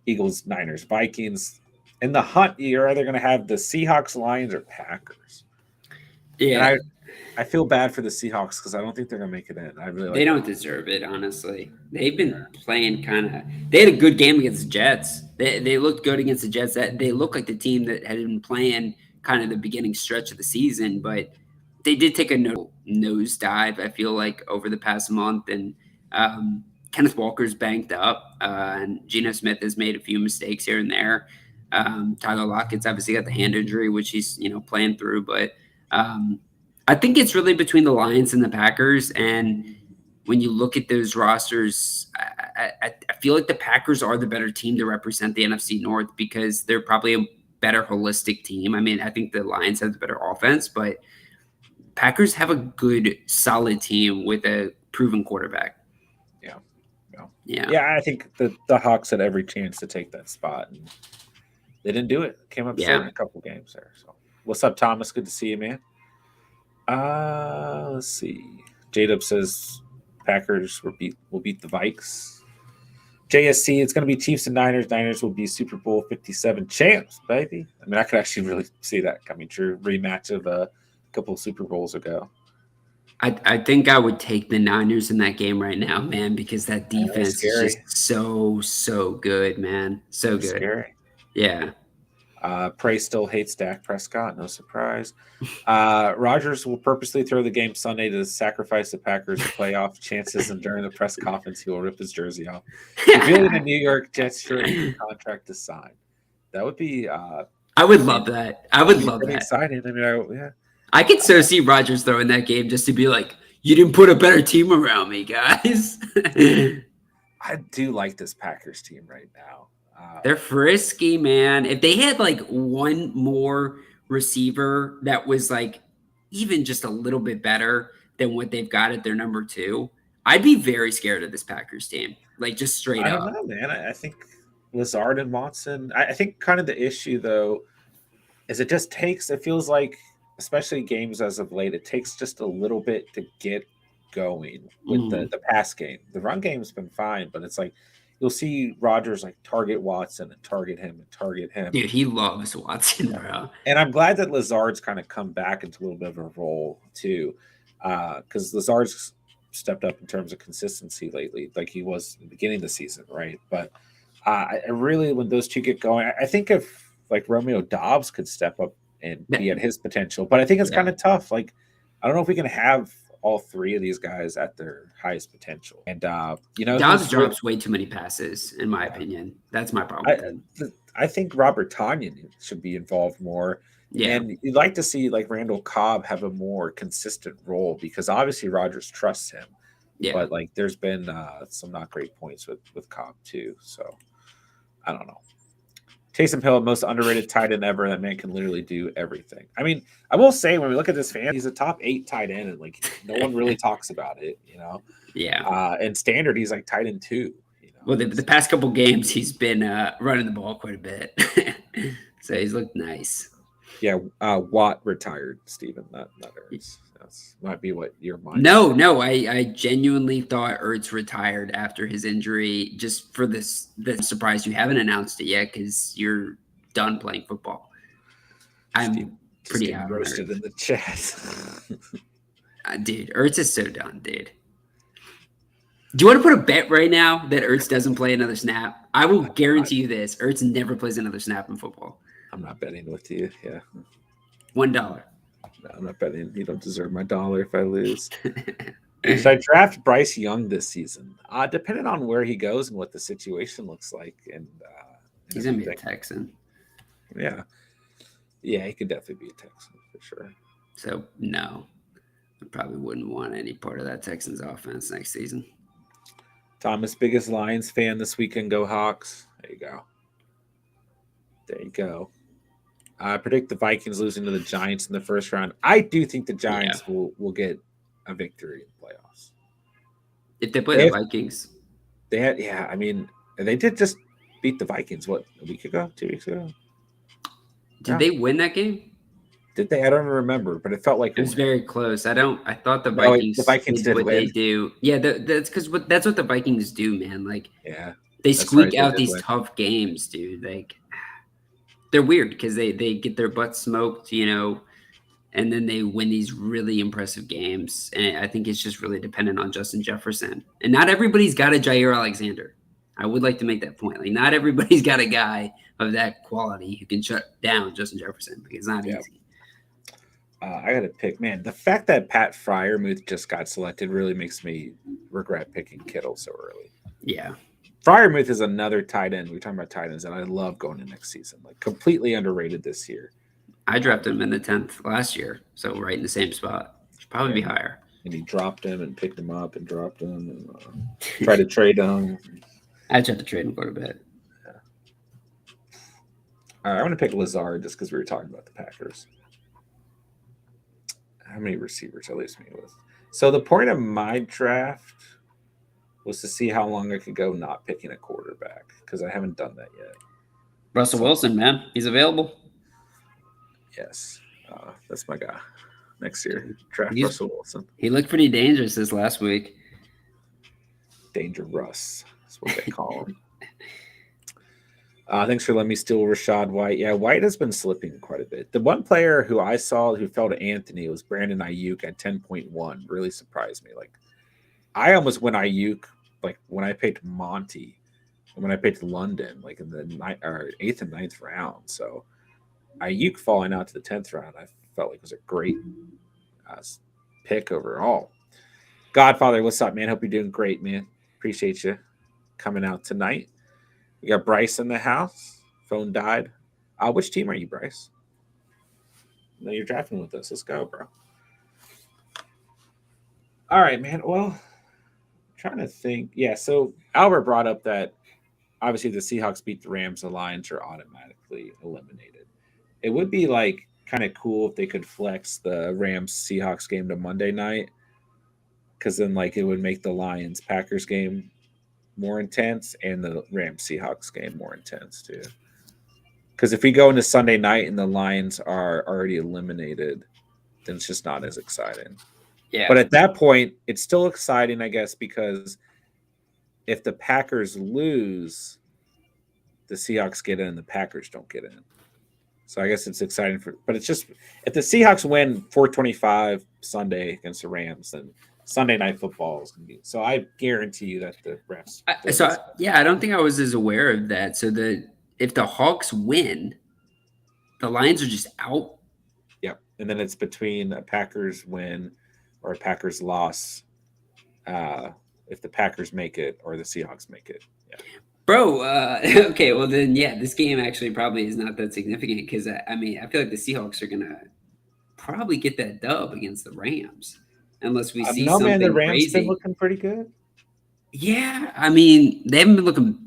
[SPEAKER 1] Eagles, Niners, Vikings. In the hunt, you're either going to have the Seahawks, Lions, or Packers. And
[SPEAKER 2] Yeah,
[SPEAKER 1] I feel bad for the Seahawks because I don't think they're going to make it in. I really
[SPEAKER 2] they
[SPEAKER 1] like that.
[SPEAKER 2] don't deserve it, honestly. They've been playing kind of. They had a good game against the Jets. They looked good against the Jets. That they look like the team that had been playing kind of the beginning stretch of the season, but they did take a nosedive. I feel like over the past month, and Kenneth Walker's banked up, and Geno Smith has made a few mistakes here and there. Tyler Lockett's obviously got the hand injury, which he's playing through, but. Um, I think it's really between the Lions and the Packers. And when you look at those rosters, I feel like the Packers are the better team to represent the NFC North because they're probably a better holistic team. I mean, I think the Lions have the better offense, but Packers have a good, solid team with a proven quarterback.
[SPEAKER 1] Yeah. Yeah.
[SPEAKER 2] Yeah.
[SPEAKER 1] Yeah, I think the Hawks had every chance to take that spot, and they didn't do it. Came up short
[SPEAKER 2] Yeah.
[SPEAKER 1] in a couple games there. So, what's up, Thomas? Good to see you, man. Let's see. J-Dub says Packers will beat the Vikes. JSC, it's going to be Chiefs and Niners. Niners will be Super Bowl 57 champs, baby. I mean, I could actually really see that coming true. Rematch of a couple of Super Bowls ago.
[SPEAKER 2] I think I would take the Niners in that game right now, man, because that
[SPEAKER 1] They're
[SPEAKER 2] defense is
[SPEAKER 1] scary.
[SPEAKER 2] just so good, man. So
[SPEAKER 1] They're
[SPEAKER 2] good.
[SPEAKER 1] scary.
[SPEAKER 2] Yeah.
[SPEAKER 1] Prey still hates Dak Prescott. No surprise. Rogers will purposely throw the game Sunday to sacrifice the Packers' playoff chances, and during the press conference, he will rip his jersey off, revealing a New York Jets shirt and contract to sign. That would be
[SPEAKER 2] I would
[SPEAKER 1] man,
[SPEAKER 2] love that. I
[SPEAKER 1] that'd
[SPEAKER 2] would
[SPEAKER 1] be
[SPEAKER 2] love
[SPEAKER 1] pretty
[SPEAKER 2] that.
[SPEAKER 1] exciting. I mean, yeah,
[SPEAKER 2] I could so see Rogers throwing that game just to be like, you didn't put a better team around me, guys.
[SPEAKER 1] I do like this Packers team right now.
[SPEAKER 2] They're frisky, man. If they had like one more receiver that was like even just a little bit better than what they've got at their number two, I'd be very scared of this Packers team. Like just straight
[SPEAKER 1] I don't
[SPEAKER 2] up.
[SPEAKER 1] know, man. I think Lazard and Watson. I think kind of the issue though is it just takes. It feels like, especially games as of late, it takes just a little bit to get going with the pass game. The run game's been fine, but it's like you'll see Rodgers like target Watson and target him and target him.
[SPEAKER 2] Dude, he loves Watson, bro.
[SPEAKER 1] And I'm glad that Lazard's kind of come back into a little bit of a role too, because Lazard's stepped up in terms of consistency lately, like he was in the beginning of the season, right? But I really, when those two get going, I think if like Romeo Dobbs could step up and be at his potential, but I think it's kind of tough. Like, I don't know if we can have all three of these guys at their highest potential. And
[SPEAKER 2] Dobbs drops way too many passes, in my opinion. That's my problem.
[SPEAKER 1] I think Robert Tonyan should be involved more. Yeah. And you'd like to see like Randall Cobb have a more consistent role because obviously Rodgers trusts him. Yeah. But like there's been some not great points with Cobb too. So I don't know. Taysom Hill, most underrated tight end ever. That man can literally do everything. I mean, I will say when we look at this fan, he's a top 8 tight end, and like no one really talks about it, you know.
[SPEAKER 2] Yeah.
[SPEAKER 1] And standard, he's like tight end 2. You know?
[SPEAKER 2] Well, the past couple games, he's been running the ball quite a bit, so he's looked nice.
[SPEAKER 1] Yeah, Watt retired, Steven. Not Ertz. That might be what your mind.
[SPEAKER 2] No, I genuinely thought Ertz retired after his injury. Just for the surprise, you haven't announced it yet because you're done playing football. I'm pretty out
[SPEAKER 1] roasted in the chat.
[SPEAKER 2] Dude, Ertz is so done, dude. Do you want to put a bet right now that Ertz doesn't play another snap? I will guarantee you this: Ertz never plays another snap in football.
[SPEAKER 1] I'm not betting with you. Yeah.
[SPEAKER 2] $1.
[SPEAKER 1] No, I'm not betting. You don't deserve my dollar if I lose. Should I draft Bryce Young this season? Depending on where he goes and what the situation looks like. And
[SPEAKER 2] he's gonna be a Texan.
[SPEAKER 1] Yeah. Yeah, he could definitely be a Texan for sure.
[SPEAKER 2] So no, I probably wouldn't want any part of that Texans offense next season.
[SPEAKER 1] Thomas, biggest Lions fan this weekend. Go Hawks. There you go. There you go. I predict the Vikings losing to the Giants in the first round. I do think the Giants will get a victory in the playoffs.
[SPEAKER 2] If they play the Vikings.
[SPEAKER 1] I mean, they did just beat the Vikings, what, a week ago? 2 weeks ago?
[SPEAKER 2] Did they win that game?
[SPEAKER 1] Did they? I don't remember, but it felt like
[SPEAKER 2] it was very close. I thought the Vikings.
[SPEAKER 1] The Vikings did what
[SPEAKER 2] they do. Yeah, that's because that's what the Vikings do, man. Like, they
[SPEAKER 1] That's
[SPEAKER 2] squeak
[SPEAKER 1] right,
[SPEAKER 2] out these tough games, dude. Like, they're weird because they get their butts smoked, you know, and then they win these really impressive games. And I think it's just really dependent on Justin Jefferson. And not everybody's got a Jair Alexander. I would like to make that point. Like, not everybody's got a guy of that quality who can shut down Justin Jefferson. Like, it's not easy.
[SPEAKER 1] I got to pick, man. The fact that Pat Freiermuth just got selected really makes me regret picking Kittle so early.
[SPEAKER 2] Yeah.
[SPEAKER 1] Freiermuth is another tight end. We're talking about tight ends, and I love going to next season. Like, completely underrated this year.
[SPEAKER 2] I drafted him in the 10th last year, so right in the same spot. Should probably be higher.
[SPEAKER 1] And he dropped him and picked him up and dropped him and tried to trade him.
[SPEAKER 2] I tried to trade him quite a bit.
[SPEAKER 1] Yeah. All right, I'm going to pick Lazard just because we were talking about the Packers. How many receivers at least me with? So the point of my draft was to see how long I could go not picking a quarterback because I haven't done that yet.
[SPEAKER 2] Russell Wilson, man, he's available.
[SPEAKER 1] Yes, that's my guy. Next year, draft Russell Wilson.
[SPEAKER 2] He looked pretty dangerous this last week.
[SPEAKER 1] Danger Russ, that's what they call him. Thanks for letting me steal Rachaad White. Yeah, White has been slipping quite a bit. The one player who I saw who fell to Anthony was Brandon Ayuk at 10.1. Really surprised me. Like, I almost went Ayuk, like when I picked Monty, and when I picked London, like in the 8th and 9th round. So Ayuk falling out to the 10th round, I felt like was a great pick overall. Godfather, what's up, man? Hope you're doing great, man. Appreciate you coming out tonight. We got Bryce in the house. Phone died. Which team are you, Bryce? No, you're drafting with us. Let's go, bro. All right, man. Well, I'm trying to think. Yeah, so Albert brought up that obviously the Seahawks beat the Rams, the Lions are automatically eliminated. It would be like kind of cool if they could flex the Rams Seahawks game to Monday night, because then like it would make the Lions Packers game more intense and the Rams Seahawks game more intense too. Because if we go into Sunday night and the Lions are already eliminated, then it's just not as exciting.
[SPEAKER 2] Yeah.
[SPEAKER 1] But at that point, it's still exciting, I guess, because if the Packers lose, the Seahawks get in, the Packers don't get in. So I guess it's exciting but it's just if the Seahawks win 425 Sunday against the Rams, then Sunday night football is going to be. So I guarantee you that the refs.
[SPEAKER 2] Yeah, I don't think I was as aware of that. So if the Hawks win, the Lions are just out.
[SPEAKER 1] Yep, and then it's between a Packers win or a Packers loss. If the Packers make it or the Seahawks make it. Yeah.
[SPEAKER 2] Bro, okay, well then, yeah, this game actually probably is not that significant because I mean, I feel like the Seahawks are gonna probably get that dub against the Rams unless we see
[SPEAKER 1] No, man, the
[SPEAKER 2] something
[SPEAKER 1] Rams been
[SPEAKER 2] crazy.
[SPEAKER 1] looking pretty good.
[SPEAKER 2] Yeah, I mean, they haven't been looking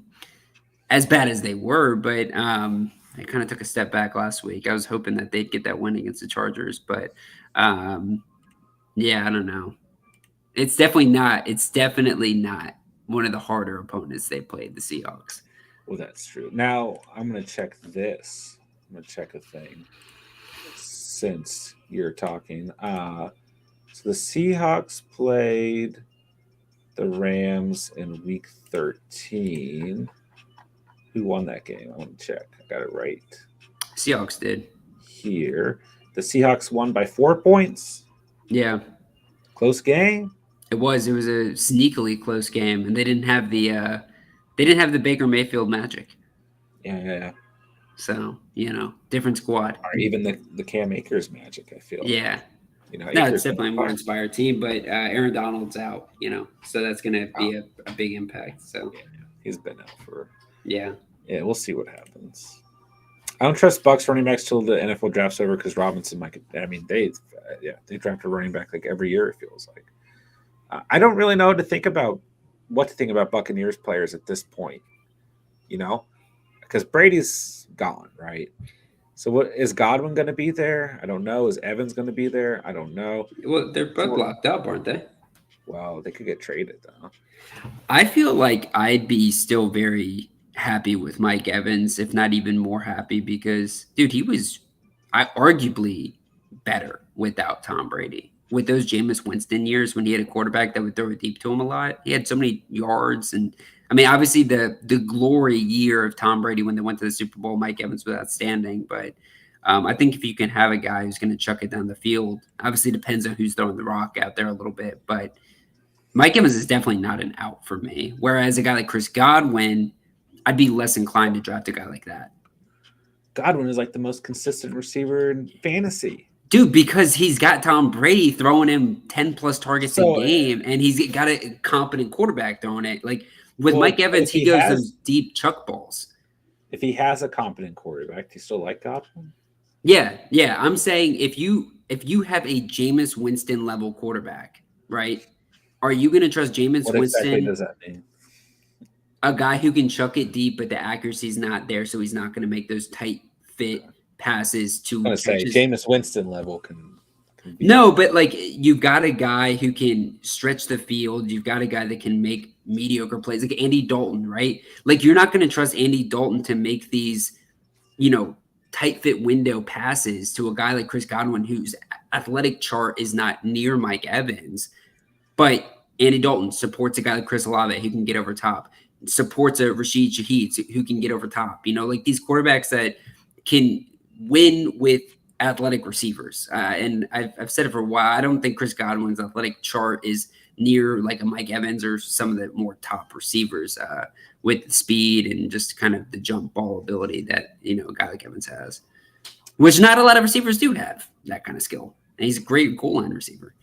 [SPEAKER 2] as bad as they were, but they kind of took a step back last week. I was hoping that they'd get that win against the Chargers, but yeah, I don't know. It's definitely not. It's definitely not one of the harder opponents they played, the Seahawks.
[SPEAKER 1] Well, that's true. Now I'm gonna check this. I'm gonna check a thing since you're talking. So the Seahawks played the Rams in Week 13. Who won that game? I want to check. I got it right
[SPEAKER 2] Seahawks did.
[SPEAKER 1] here. The Seahawks won by 4 points.
[SPEAKER 2] Yeah.
[SPEAKER 1] Close game.
[SPEAKER 2] It was. It was a sneakily close game, and they didn't have the Baker Mayfield magic.
[SPEAKER 1] Yeah.
[SPEAKER 2] So different squad.
[SPEAKER 1] Or even the Cam Akers magic. I feel.
[SPEAKER 2] Yeah. No, it's definitely a more inspired team, but Aaron Donald's out. So that's going to be a big impact. So
[SPEAKER 1] yeah, he's been out for.
[SPEAKER 2] Yeah.
[SPEAKER 1] Yeah, we'll see what happens. I don't trust Bucks running backs till the NFL draft's over because Robinson might. I mean, they draft a running back like every year. It feels like. I don't really know what to think about Buccaneers players at this point, because Brady's gone, right? So what is Godwin going to be there? I don't know. Is Evans going to be there? I don't know.
[SPEAKER 2] Well, they're both locked up, aren't they?
[SPEAKER 1] Well, they could get traded though.
[SPEAKER 2] I feel like I'd be still very happy with Mike Evans, if not even more happy, because dude, he was arguably better without Tom Brady. With those Jameis Winston years when he had a quarterback that would throw it deep to him a lot, he had so many yards. And I mean, obviously the glory year of Tom Brady when they went to the Super Bowl, Mike Evans was outstanding. But I think if you can have a guy who's going to chuck it down the field, obviously depends on who's throwing the rock out there a little bit. But Mike Evans is definitely not an out for me. Whereas a guy like Chris Godwin, I'd be less inclined to draft a guy like that.
[SPEAKER 1] Godwin is like the most consistent receiver in fantasy.
[SPEAKER 2] Dude, because he's got Tom Brady throwing him 10-plus targets a game, and he's got a competent quarterback throwing it. Like with Mike Evans, he goes those deep chuck balls.
[SPEAKER 1] If he has a competent quarterback, do you still like Godwin?
[SPEAKER 2] Yeah. I'm saying if you have a Jameis Winston level quarterback, right? Are you going to trust Jameis Winston?
[SPEAKER 1] What exactly does that mean?
[SPEAKER 2] A guy who can chuck it deep, but the accuracy's not there, so he's not going to make those tight fit passes to.
[SPEAKER 1] I'm going to say Jameis Winston level can be.
[SPEAKER 2] No, but like you've got a guy who can stretch the field. You've got a guy that can make mediocre plays, like Andy Dalton, right? Like you're not going to trust Andy Dalton to make these, tight fit window passes to a guy like Chris Godwin, whose athletic chart is not near Mike Evans. But Andy Dalton supports a guy like Chris Olave who can get over top, supports a Rashid Shaheed who can get over top. Like these quarterbacks that can win with athletic receivers. And I've said it for a while. I don't think Chris Godwin's athletic chart is near like a Mike Evans or some of the more top receivers with speed and just kind of the jump ball ability that, a guy like Evans has, which not a lot of receivers do have that kind of skill. And he's a great goal line receiver.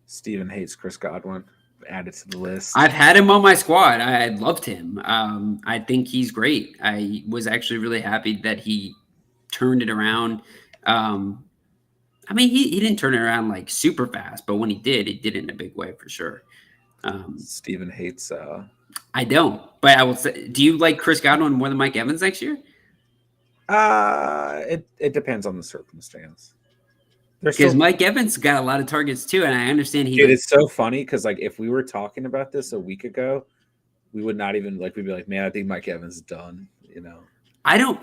[SPEAKER 1] Steven hates Chris Godwin. Added to the list.
[SPEAKER 2] I've had him on my squad. I loved him. I think he's great. I was actually really happy that he turned it around. I mean, he didn't turn it around like super fast, but when he did it in a big way for sure.
[SPEAKER 1] Steven hates.
[SPEAKER 2] I don't, but I will say, do you like Chris Godwin more than Mike Evans next year?
[SPEAKER 1] It depends on the circumstance.
[SPEAKER 2] Because Mike Evans got a lot of targets too, and I understand
[SPEAKER 1] it's so funny because like if we were talking about this a week ago, we would not even we'd be like, man, I think Mike Evans is done.
[SPEAKER 2] I don't,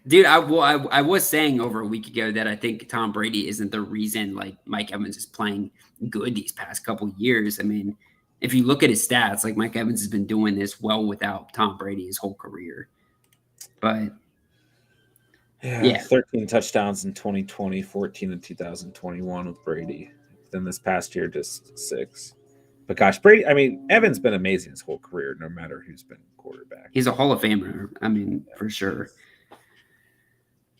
[SPEAKER 2] dude. I was saying over a week ago that I think Tom Brady isn't the reason like Mike Evans is playing good these past couple years. I mean, if you look at his stats, like Mike Evans has been doing this well without Tom Brady his whole career. But
[SPEAKER 1] Yeah,
[SPEAKER 2] yeah,
[SPEAKER 1] 13 touchdowns in 2020, 14 in 2021 with Brady. Then this past year, just 6. But gosh, Brady, I mean, Evan's been amazing his whole career, no matter who's been quarterback.
[SPEAKER 2] he's a Hall of Famer. I mean,
[SPEAKER 1] Yeah,
[SPEAKER 2] for sure.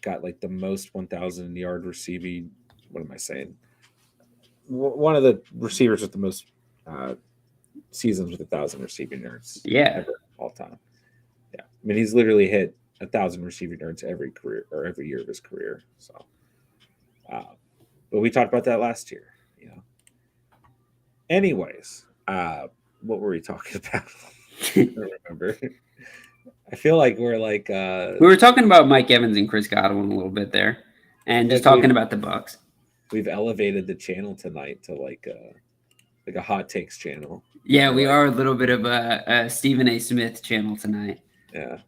[SPEAKER 1] got like the most 1,000-yard receiving. What am I saying? One of the receivers with the most uh, seasons with 1,000 receiving yards
[SPEAKER 2] Yeah,
[SPEAKER 1] ever all time. Yeah, I mean he's literally hit 1,000 receiving yards every career or every year of his career. So, uh, but we talked about that last year. You know. Anyways, what were we talking about? I
[SPEAKER 2] we
[SPEAKER 1] don't remember. I feel like we're
[SPEAKER 2] were talking about Mike Evans and Chris Godwin a little bit there, and just
[SPEAKER 1] like
[SPEAKER 2] talking about the Bucks.
[SPEAKER 1] we've elevated the channel tonight to like a hot takes channel.
[SPEAKER 2] Yeah,
[SPEAKER 1] We're
[SPEAKER 2] we
[SPEAKER 1] like,
[SPEAKER 2] are a little bit of a Stephen A. Smith channel tonight.
[SPEAKER 1] yeah,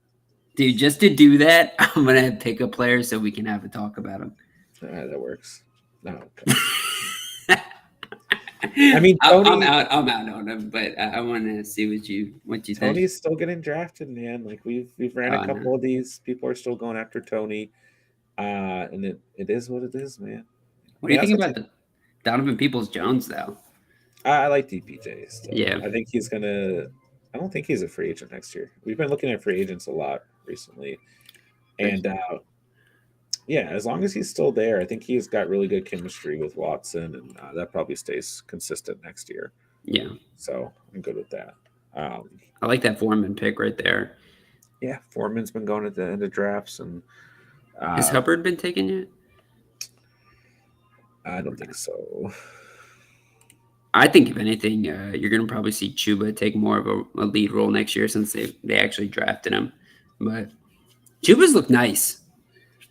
[SPEAKER 2] Dude, just to do that, I'm gonna pick a player so we can have a talk about him.
[SPEAKER 1] that works. No, okay. I mean,
[SPEAKER 2] I'm
[SPEAKER 1] Tony.
[SPEAKER 2] out. I'm out on him, but I want to see what you think.
[SPEAKER 1] Tony's still getting drafted, man. Like we've ran a
[SPEAKER 2] Oh no,
[SPEAKER 1] couple of these. People are still going after Tony, and it is what it is, man.
[SPEAKER 2] what
[SPEAKER 1] I
[SPEAKER 2] do
[SPEAKER 1] mean,
[SPEAKER 2] you
[SPEAKER 1] that's
[SPEAKER 2] think
[SPEAKER 1] what
[SPEAKER 2] about the Donovan Peoples Jones though?
[SPEAKER 1] I like DPJ still.
[SPEAKER 2] Yeah,
[SPEAKER 1] I think he's gonna. I don't think he's a free agent next year. We've been looking at free agents a lot recently, and yeah, as long as he's still there, I think he's got really good chemistry with Watson, and that probably stays consistent next year.
[SPEAKER 2] yeah,
[SPEAKER 1] So I'm good with that. Um,
[SPEAKER 2] I like that Foreman pick right there.
[SPEAKER 1] yeah, Foreman's been going at the end of drafts, and
[SPEAKER 2] Has
[SPEAKER 1] uh,
[SPEAKER 2] Hubbard been taken yet?
[SPEAKER 1] I don't think so.
[SPEAKER 2] I think if anything, you're gonna probably see Chuba take more of a lead role next year since they actually drafted him. But Chuba's looked nice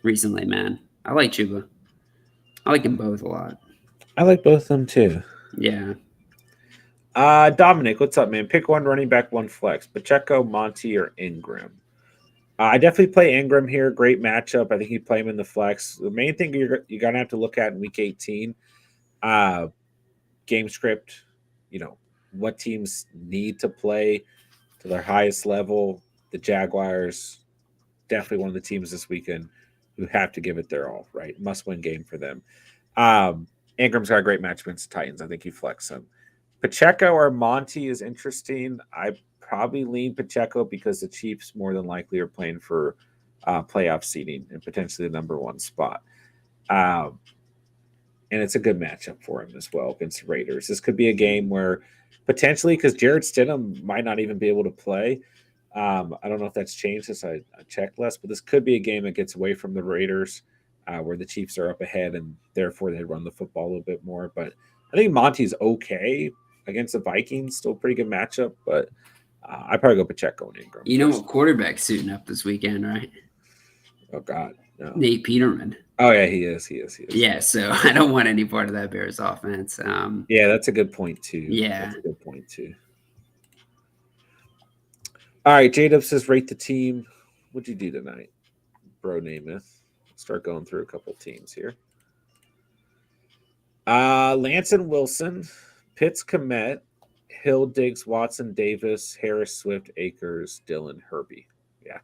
[SPEAKER 2] recently, man. I like Chuba. I like them both a lot.
[SPEAKER 1] I like both of them too.
[SPEAKER 2] Yeah.
[SPEAKER 1] Dominic, what's up, man? Pick one running back, one flex. Pacheco, Monty, or Ingram. I definitely play Ingram here. Great matchup. I think you play him in the flex. The main thing you're gonna have to look at in week 18, uh, game script. You know what teams need to play to their highest level. The Jaguars, definitely one of the teams this weekend who have to give it their all. Right, must win game for them. Ingram's got a great match against the Titans. I think you flex him. Pacheco or Monty is interesting. I probably lean Pacheco because the Chiefs more than likely are playing for playoff seeding and potentially the number one spot. Um, and it's a good matchup for him as well against the Raiders. This could be a game where potentially, because Jared Stidham might not even be able to play. I don't know if that's changed since I checked less, but this could be a game that gets away from the Raiders, where the Chiefs are up ahead and therefore they run the football a little bit more. But I think Monty's okay against the Vikings, still a pretty good matchup. But I probably go Pacheco and Ingram
[SPEAKER 2] You know
[SPEAKER 1] first.
[SPEAKER 2] what quarterback's suiting up this weekend, right?
[SPEAKER 1] Oh God, no.
[SPEAKER 2] Nate Peterman.
[SPEAKER 1] Oh yeah, he is. He is. He is.
[SPEAKER 2] Yeah, so I don't want any part of that Bears offense.
[SPEAKER 1] Yeah, that's a good point too.
[SPEAKER 2] Yeah.
[SPEAKER 1] That's a good point too. All right, J-Dub says rate the team. What'd you do tonight, bro? Namath. Start going through a couple teams here. Lance and Wilson, Pitts, Komet, Hill, Diggs, Watson, Davis, Harris, Swift, Akers, Dylan, Herbie. Yeah,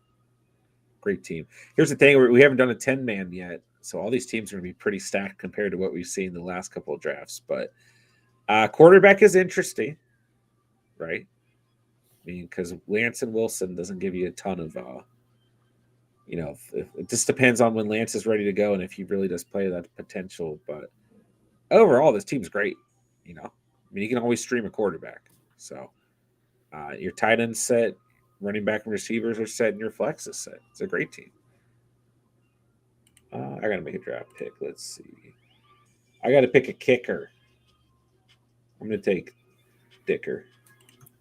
[SPEAKER 1] great team. Here's the thing: we haven't done a 10-man yet, so all these teams are going to be pretty stacked compared to what we've seen the last couple of drafts. But quarterback is interesting, right? I mean, because Lance and Wilson doesn't give you a ton of, it just depends on when Lance is ready to go and if he really does play that potential. But overall, this team's great. I mean, you can always stream a quarterback. So your tight end set, running back and receivers are set, and your flex is set. It's a great team. I got to make a draft pick. Let's see. I got to pick a kicker. I'm going to take Dicker.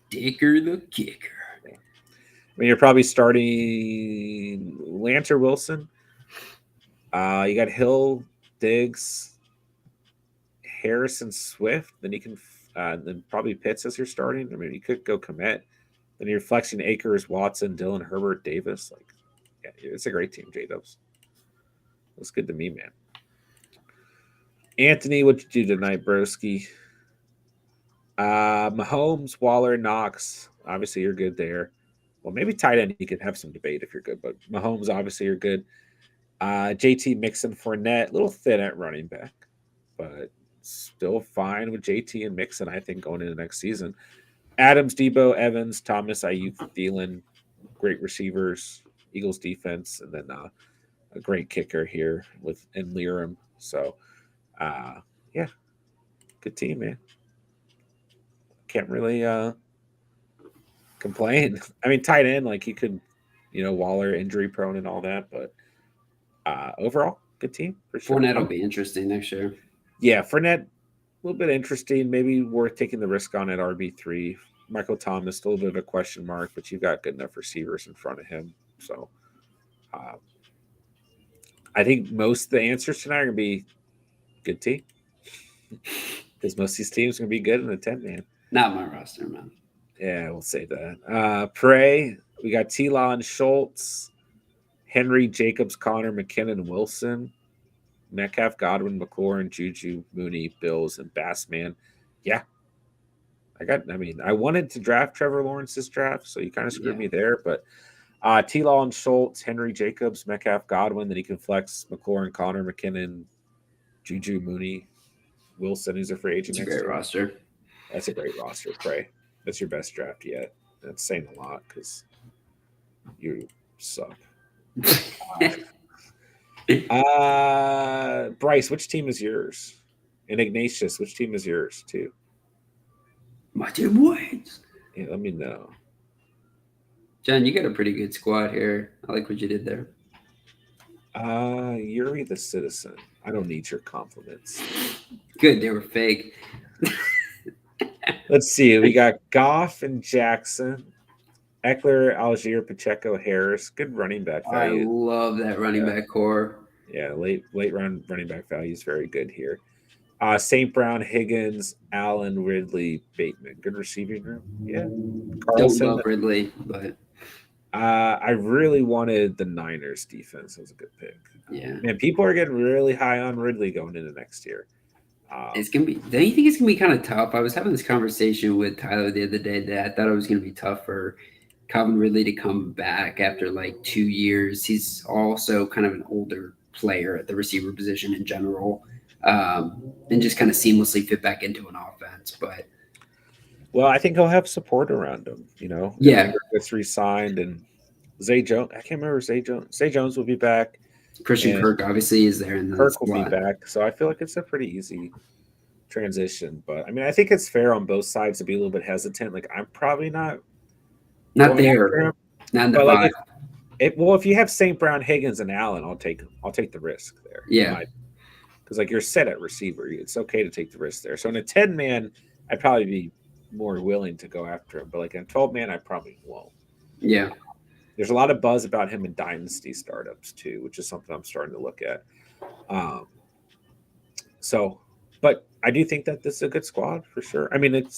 [SPEAKER 2] Dicker the kicker.
[SPEAKER 1] I mean, you're probably starting Lance or Wilson. You got Hill, Diggs, Harrison, Swift. Then you can then probably Pitts as you're starting. I mean, you could go Komet. Then you're flexing Akers, Watson, Dylan, Herbert, Davis. Like, Yeah, it's a great team, J Dubs. Looks good to me, man. Anthony, what you do tonight, broski? Mahomes, Waller, Knox. Obviously, you're good there. Well, maybe tight end. You could have some debate if you're good, but Mahomes, obviously, you're good. JT Mixon, Fournette, a little thin at running back, but still fine with JT and Mixon. I think going into next season. Adams, Debo, Evans, Thomas, Ayuk, Thielen, great receivers. Eagles defense, and then a great kicker here with and Liram. So, uh, yeah, good team, man. Can't really complain. I mean, tight end, like he could, Waller injury prone and all that, but overall, good team for sure.
[SPEAKER 2] Fournette will be interesting next year.
[SPEAKER 1] Yeah, Fournette, a little bit interesting. Maybe worth taking the risk on at RB3. Michael Thomas, a little bit of a question mark, but you've got good enough receivers in front of him. So uh, I think most of the answers tonight are going to be good team because most of these teams are going to be good in the 10 man.
[SPEAKER 2] Not my roster, man.
[SPEAKER 1] Yeah, we'll say that. Prey, we got Telon, Schultz, Henry, Jacobs, Connor, McKinnon, Wilson, Metcalf, Godwin, McLaurin, Juju, Mooney, Bills, and Bassman. Yeah. I wanted to draft Trevor Lawrence's draft, so you kind of screwed me there. But T-Law and Schultz, Henry, Jacobs, Metcalf, Godwin, then he can flex McLaurin, Connor, McKinnon, Juju, Mooney, Wilson, who's a free agent
[SPEAKER 2] That's a
[SPEAKER 1] next
[SPEAKER 2] great
[SPEAKER 1] year.
[SPEAKER 2] roster.
[SPEAKER 1] That's a great roster, Prey. That's your best draft yet. That's saying a lot because you suck. Bryce, which team is yours? And Ignatius, which team is yours too?
[SPEAKER 2] My team wins.
[SPEAKER 1] Yeah, let me know.
[SPEAKER 2] John, you got a pretty good squad here. I like what you did there.
[SPEAKER 1] Yuri the Citizen. I don't need your compliments.
[SPEAKER 2] Good, they were fake.
[SPEAKER 1] Let's see. We got Goff and Jackson, Eckler, Algier, Pacheco, Harris. Good running back value.
[SPEAKER 2] I love that running back core.
[SPEAKER 1] Yeah, late round running back value is very good here. St. Brown, Higgins, Allen, Ridley, Bateman. Good receiving room. Yeah.
[SPEAKER 2] Carlson. Don't love Ridley, but
[SPEAKER 1] I really wanted the Niners defense. That was a good pick.
[SPEAKER 2] Yeah.
[SPEAKER 1] Man, people are getting really high on Ridley going into next year.
[SPEAKER 2] It's gonna be. Don't you think it's gonna be kind of tough? I was having this conversation with Tyler the other day that I thought it was gonna be tough for Calvin Ridley to come back after like 2 years. He's also kind of an older player at the receiver position in general, and just kind of seamlessly fit back into an offense. But
[SPEAKER 1] well, I think he'll have support around him.
[SPEAKER 2] Yeah,
[SPEAKER 1] gets re-signed, and Zay Jones. I can't remember Zay Jones. Zay Jones will be back.
[SPEAKER 2] Christian Kirk obviously is there in the
[SPEAKER 1] Kirk
[SPEAKER 2] squad.
[SPEAKER 1] will be back, so I feel like it's a pretty easy transition. But I mean, I think it's fair on both sides to be a little bit hesitant. Like I'm probably not
[SPEAKER 2] there, not in the five.
[SPEAKER 1] If you have St. Brown, Higgins, and Allen, I'll take the risk there.
[SPEAKER 2] Yeah,
[SPEAKER 1] because like you're set at receiver, it's okay to take the risk there. So in a 10 man, I'd probably be more willing to go after him, but like in a 12 man, I probably won't.
[SPEAKER 2] Yeah.
[SPEAKER 1] There's a lot of buzz about him in dynasty startups too, which is something I'm starting to look at. But I do think that this is a good squad for sure. I mean,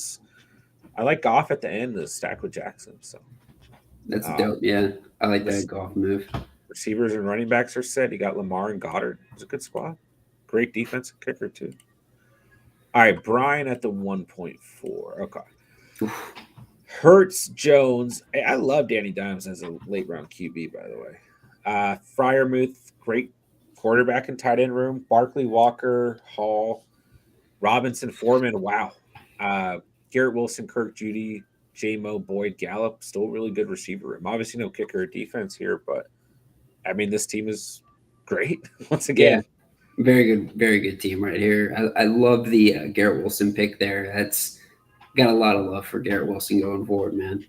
[SPEAKER 1] I like Goff at the end, the stack with Jackson. So
[SPEAKER 2] that's dope. Yeah, I like that Goff move.
[SPEAKER 1] Receivers and running backs are set. You got Lamar and Goddard. It's a good squad. Great defensive kicker too. All right, Brian at the 1.4. Okay. Hurts, Jones. I love Danny Dimes as a late round QB, by the way. Fryermuth, great quarterback and tight end room. Barkley, Walker, Hall, Robinson, Foreman. Wow. Garrett Wilson, Kirk, Judy, J-Mo, Boyd, Gallup. Still really good receiver room. Obviously, no kicker or defense here, but I mean, this team is great once again.
[SPEAKER 2] Yeah, very good team right here. I love the Garrett Wilson pick there. That's got a lot of love for Garrett Wilson going forward, man.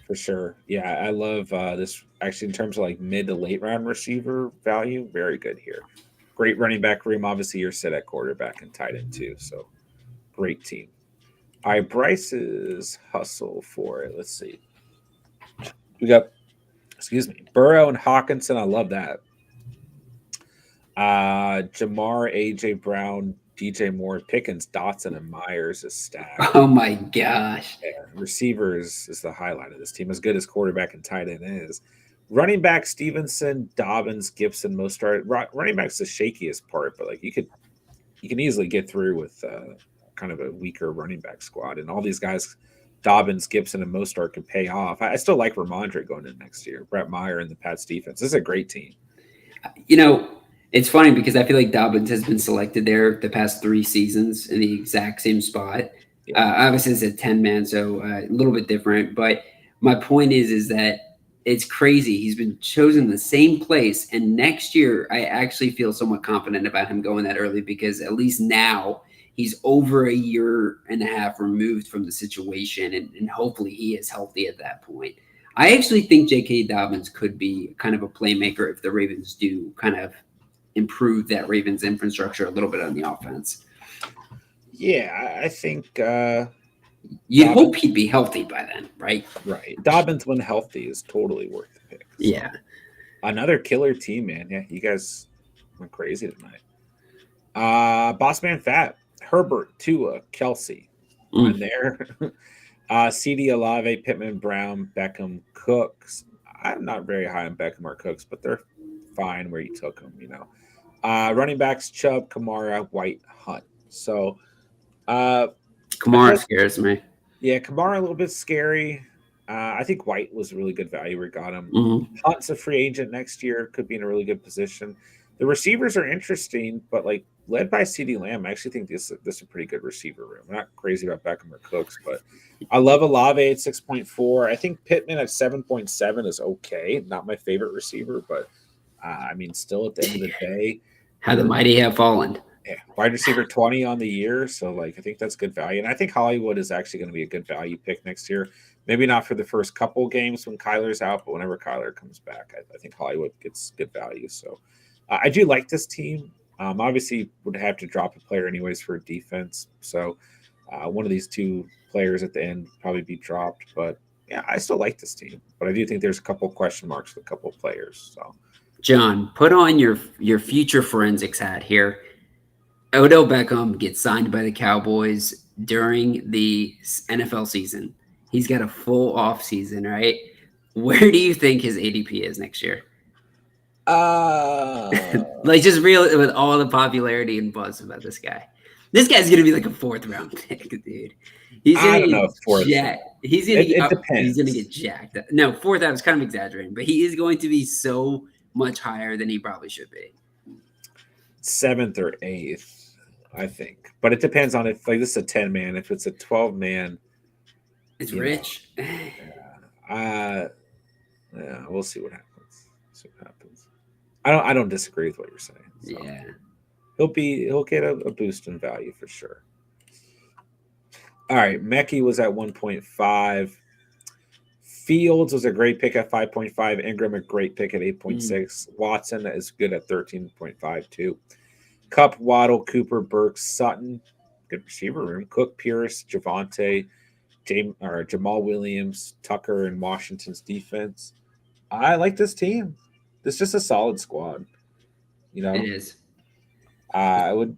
[SPEAKER 1] For sure. Yeah, I love this. Actually, in terms of like mid to late round receiver value, very good here. Great running back room. Obviously, you're set at quarterback and tight end too. So great team. All right, Bryce's hustle for it. Let's see. We got, Burrow and Hawkinson. I love that. Jamar, AJ Brown, DJ Moore, Pickens, Dotson, and Myers is stacked.
[SPEAKER 2] Oh my gosh.
[SPEAKER 1] Yeah, receivers is the highlight of this team. As good as quarterback and tight end is. Running back Stevenson, Dobbins, Gibson, Mostert. Running back's the shakiest part, but like you can easily get through with kind of a weaker running back squad, and all these guys, Dobbins, Gibson, and Mostert can pay off. I still like Ramondre going in next year. Brett Meyer and the Pats defense. This is a great team.
[SPEAKER 2] You know, it's funny because I feel like Dobbins has been selected there the past 3 seasons in the exact same spot.
[SPEAKER 1] Yeah.
[SPEAKER 2] Obviously, it's a 10-man, so a little bit different. But my point is that it's crazy. He's been chosen the same place, and next year I actually feel somewhat confident about him going that early because at least now he's over a year and a half removed from the situation, and hopefully he is healthy at that point. I actually think J.K. Dobbins could be kind of a playmaker if the Ravens do kind of improve that Ravens infrastructure a little bit on the offense.
[SPEAKER 1] Yeah, I think
[SPEAKER 2] You'd hope he'd be healthy by then, right?
[SPEAKER 1] Right. Dobbins, when healthy, is totally worth the pick. So.
[SPEAKER 2] Yeah.
[SPEAKER 1] Another killer team, man. Yeah, you guys went crazy tonight. Boss Man Fat, Herbert, Tua, Kelsey. I'm there. CD, Olave, Pittman, Brown, Beckham, Cooks. I'm not very high on Beckham or Cooks, but they're fine where you took them, you know. Running backs, Chubb, Kamara, White, Hunt. So
[SPEAKER 2] Kamara scares me.
[SPEAKER 1] Yeah, Kamara a little bit scary. I think White was a really good value. We got him. Hunt's a free agent next year. Could be in a really good position. The receivers are interesting, but like led by CeeDee Lamb, I actually think this is a pretty good receiver room. I'm not crazy about Beckham or Cooks, but I love Olave at 6.4. I think Pittman at 7.7 is okay. Not my favorite receiver, but I mean, still at the end of the day,
[SPEAKER 2] how the mighty have fallen.
[SPEAKER 1] Yeah, wide receiver 20 on the year. So, like, I think that's good value. And I think Hollywood is actually going to be a good value pick next year. Maybe not for the first couple games when Kyler's out, but whenever Kyler comes back, I think Hollywood gets good value. So, I do like this team. Obviously, would have to drop a player anyways for defense. So, one of these two players at the end probably be dropped. But, yeah, I still like this team. But I do think there's a couple question marks with a couple players. So,
[SPEAKER 2] John, put on your future forensics hat here. Odell Beckham gets signed by the Cowboys during the NFL season. He's got a full off season, right? Where do you think his ADP is next year? Like just real with all the popularity and buzz about this guy. This guy's gonna be like a 4th-round pick, dude. He's gonna
[SPEAKER 1] I don't know.
[SPEAKER 2] He's gonna
[SPEAKER 1] it depends.
[SPEAKER 2] He's gonna get jacked. No, 4th, I was kind of exaggerating, but he is going to be so much higher than he probably should be.
[SPEAKER 1] 7th or 8th. I think, but it depends on if like this is a 10-man. If it's a 12-man,
[SPEAKER 2] it's rich.
[SPEAKER 1] Yeah, we'll see what happens. I don't disagree with what you're saying. So.
[SPEAKER 2] Yeah,
[SPEAKER 1] he'll get a boost in value for sure. All right, Mekhi was at 1.5. Fields was a great pick at 5.5. Ingram a great pick at 8.6. Watson is good at 13.5 too. Kupp, Waddle, Cooper, Burks, Sutton, good receiver room. Cook, Pierce, Javonte, Jamal Williams, Tucker, and Washington's defense. I like this team. This is just a solid squad. You know,
[SPEAKER 2] it is.
[SPEAKER 1] I would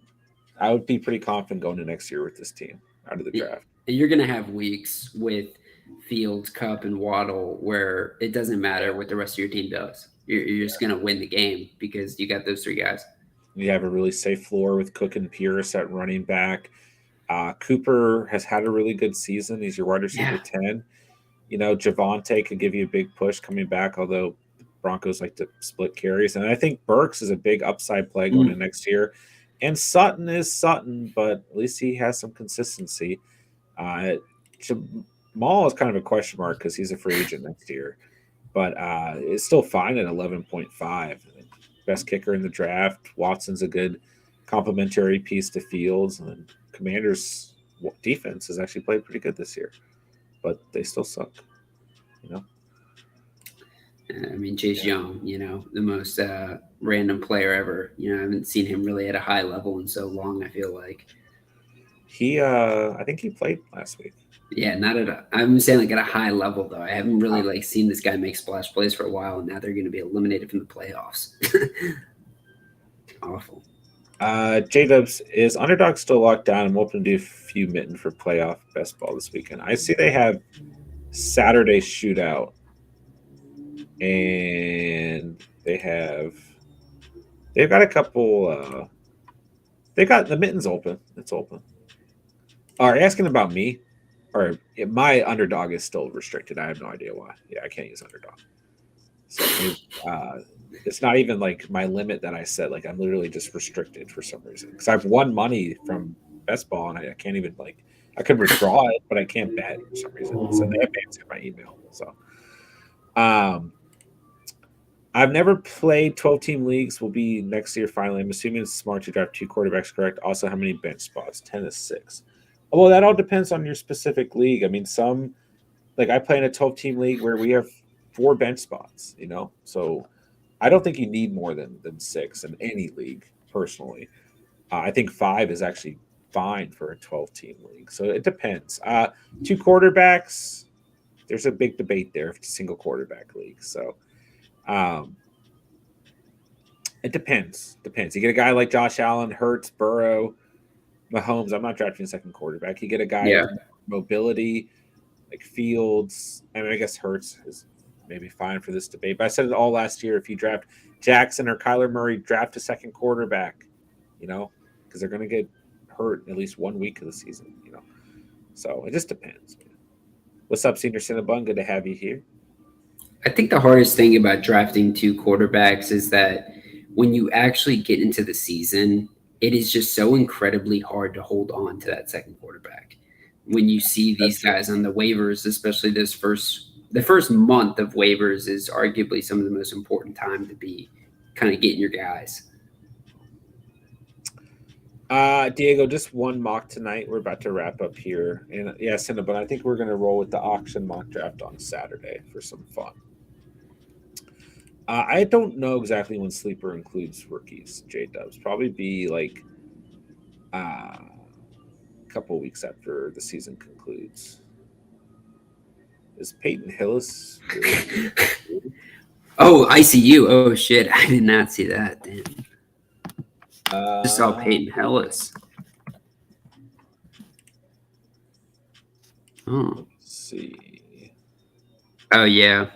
[SPEAKER 1] be pretty confident going to next year with this team out of the draft.
[SPEAKER 2] You're gonna have weeks with Fields, Kupp, and Waddle where it doesn't matter what the rest of your team does. You're just gonna win the game because you got those 3 guys.
[SPEAKER 1] You have a really safe floor with Cook and Pierce at running back. Cooper has had a really good season. He's your wide receiver 10. You know, Javonte could give you a big push coming back, although Broncos like to split carries. And I think Burks is a big upside play going in next year. And Sutton is Sutton, but at least he has some consistency. Jamal is kind of a question mark because he's a free agent next year. But it's still fine at 11.5. Best kicker in the draft. Watson's a good complementary piece to Fields, and Commanders' defense has actually played pretty good this year, but they still suck. You know.
[SPEAKER 2] I mean, Chase Young, you know, the most random player ever. You know, I haven't seen him really at a high level in so long. I feel like
[SPEAKER 1] I think he played last week.
[SPEAKER 2] Yeah, not at a. I'm saying like at a high level though. I haven't really like seen this guy make splash plays for a while, and now they're going to be eliminated from the playoffs. Awful.
[SPEAKER 1] J-Dubs, is Underdog still locked down? I'm hoping to do a few mitten for playoff best ball this weekend. I see they have Saturday shootout. and they've got a couple. They got the mittens open. It's open. Are you asking about me? Or my underdog is still restricted. I have no idea why. Yeah, I can't use underdog. So maybe it's not even like my limit that I set. Like I'm literally just restricted for some reason because I've won money from best ball and I can't even like I could withdraw it, but I can't bet for some reason. So they have answered my email. So um, I've never played 12-team leagues. Will be next year finally. I'm assuming it's smart to draft two quarterbacks. Correct. Also, how many bench spots? 10 to 6. Well, that all depends on your specific league. I mean, some like I play in a 12-team league where we have 4 bench spots. So I don't think you need more than 6 in any league. Personally, I think 5 is actually fine for a 12-team league. So it depends. Two quarterbacks. There's a big debate there if it's a single quarterback league. So um, it depends. Depends. You get a guy like Josh Allen, Hurts, Burrow, Mahomes. I'm not drafting a second quarterback. You get a guy
[SPEAKER 2] Yeah.
[SPEAKER 1] with mobility like Fields. I mean, I guess Hurts is maybe fine for this debate. But I said it all last year. If you draft Jackson or Kyler Murray, draft a second quarterback. Because they're going to get hurt at least 1 week of the season. So it just depends. What's up, Senior Cinnabon? Good to have you here.
[SPEAKER 2] I think the hardest thing about drafting two quarterbacks is that when you actually get into the season, it is just so incredibly hard to hold on to that second quarterback. When you see
[SPEAKER 1] That's
[SPEAKER 2] these
[SPEAKER 1] true.
[SPEAKER 2] guys on the waivers, especially the first month of waivers is arguably some of the most important time to be kind of getting your guys.
[SPEAKER 1] Diego, just one mock tonight. We're about to wrap up here, and yeah, Cinnabon. I think we're going to roll with the auction mock draft on Saturday for some fun. I don't know exactly when sleeper includes rookies. J Dubs probably be like a couple weeks after the season concludes. Is Peyton Hillis really?
[SPEAKER 2] Oh, ICU. Oh shit, I did not see that. Damn. Just saw
[SPEAKER 1] Uh,
[SPEAKER 2] Peyton Hillis. Oh,
[SPEAKER 1] let's see.
[SPEAKER 2] oh yeah.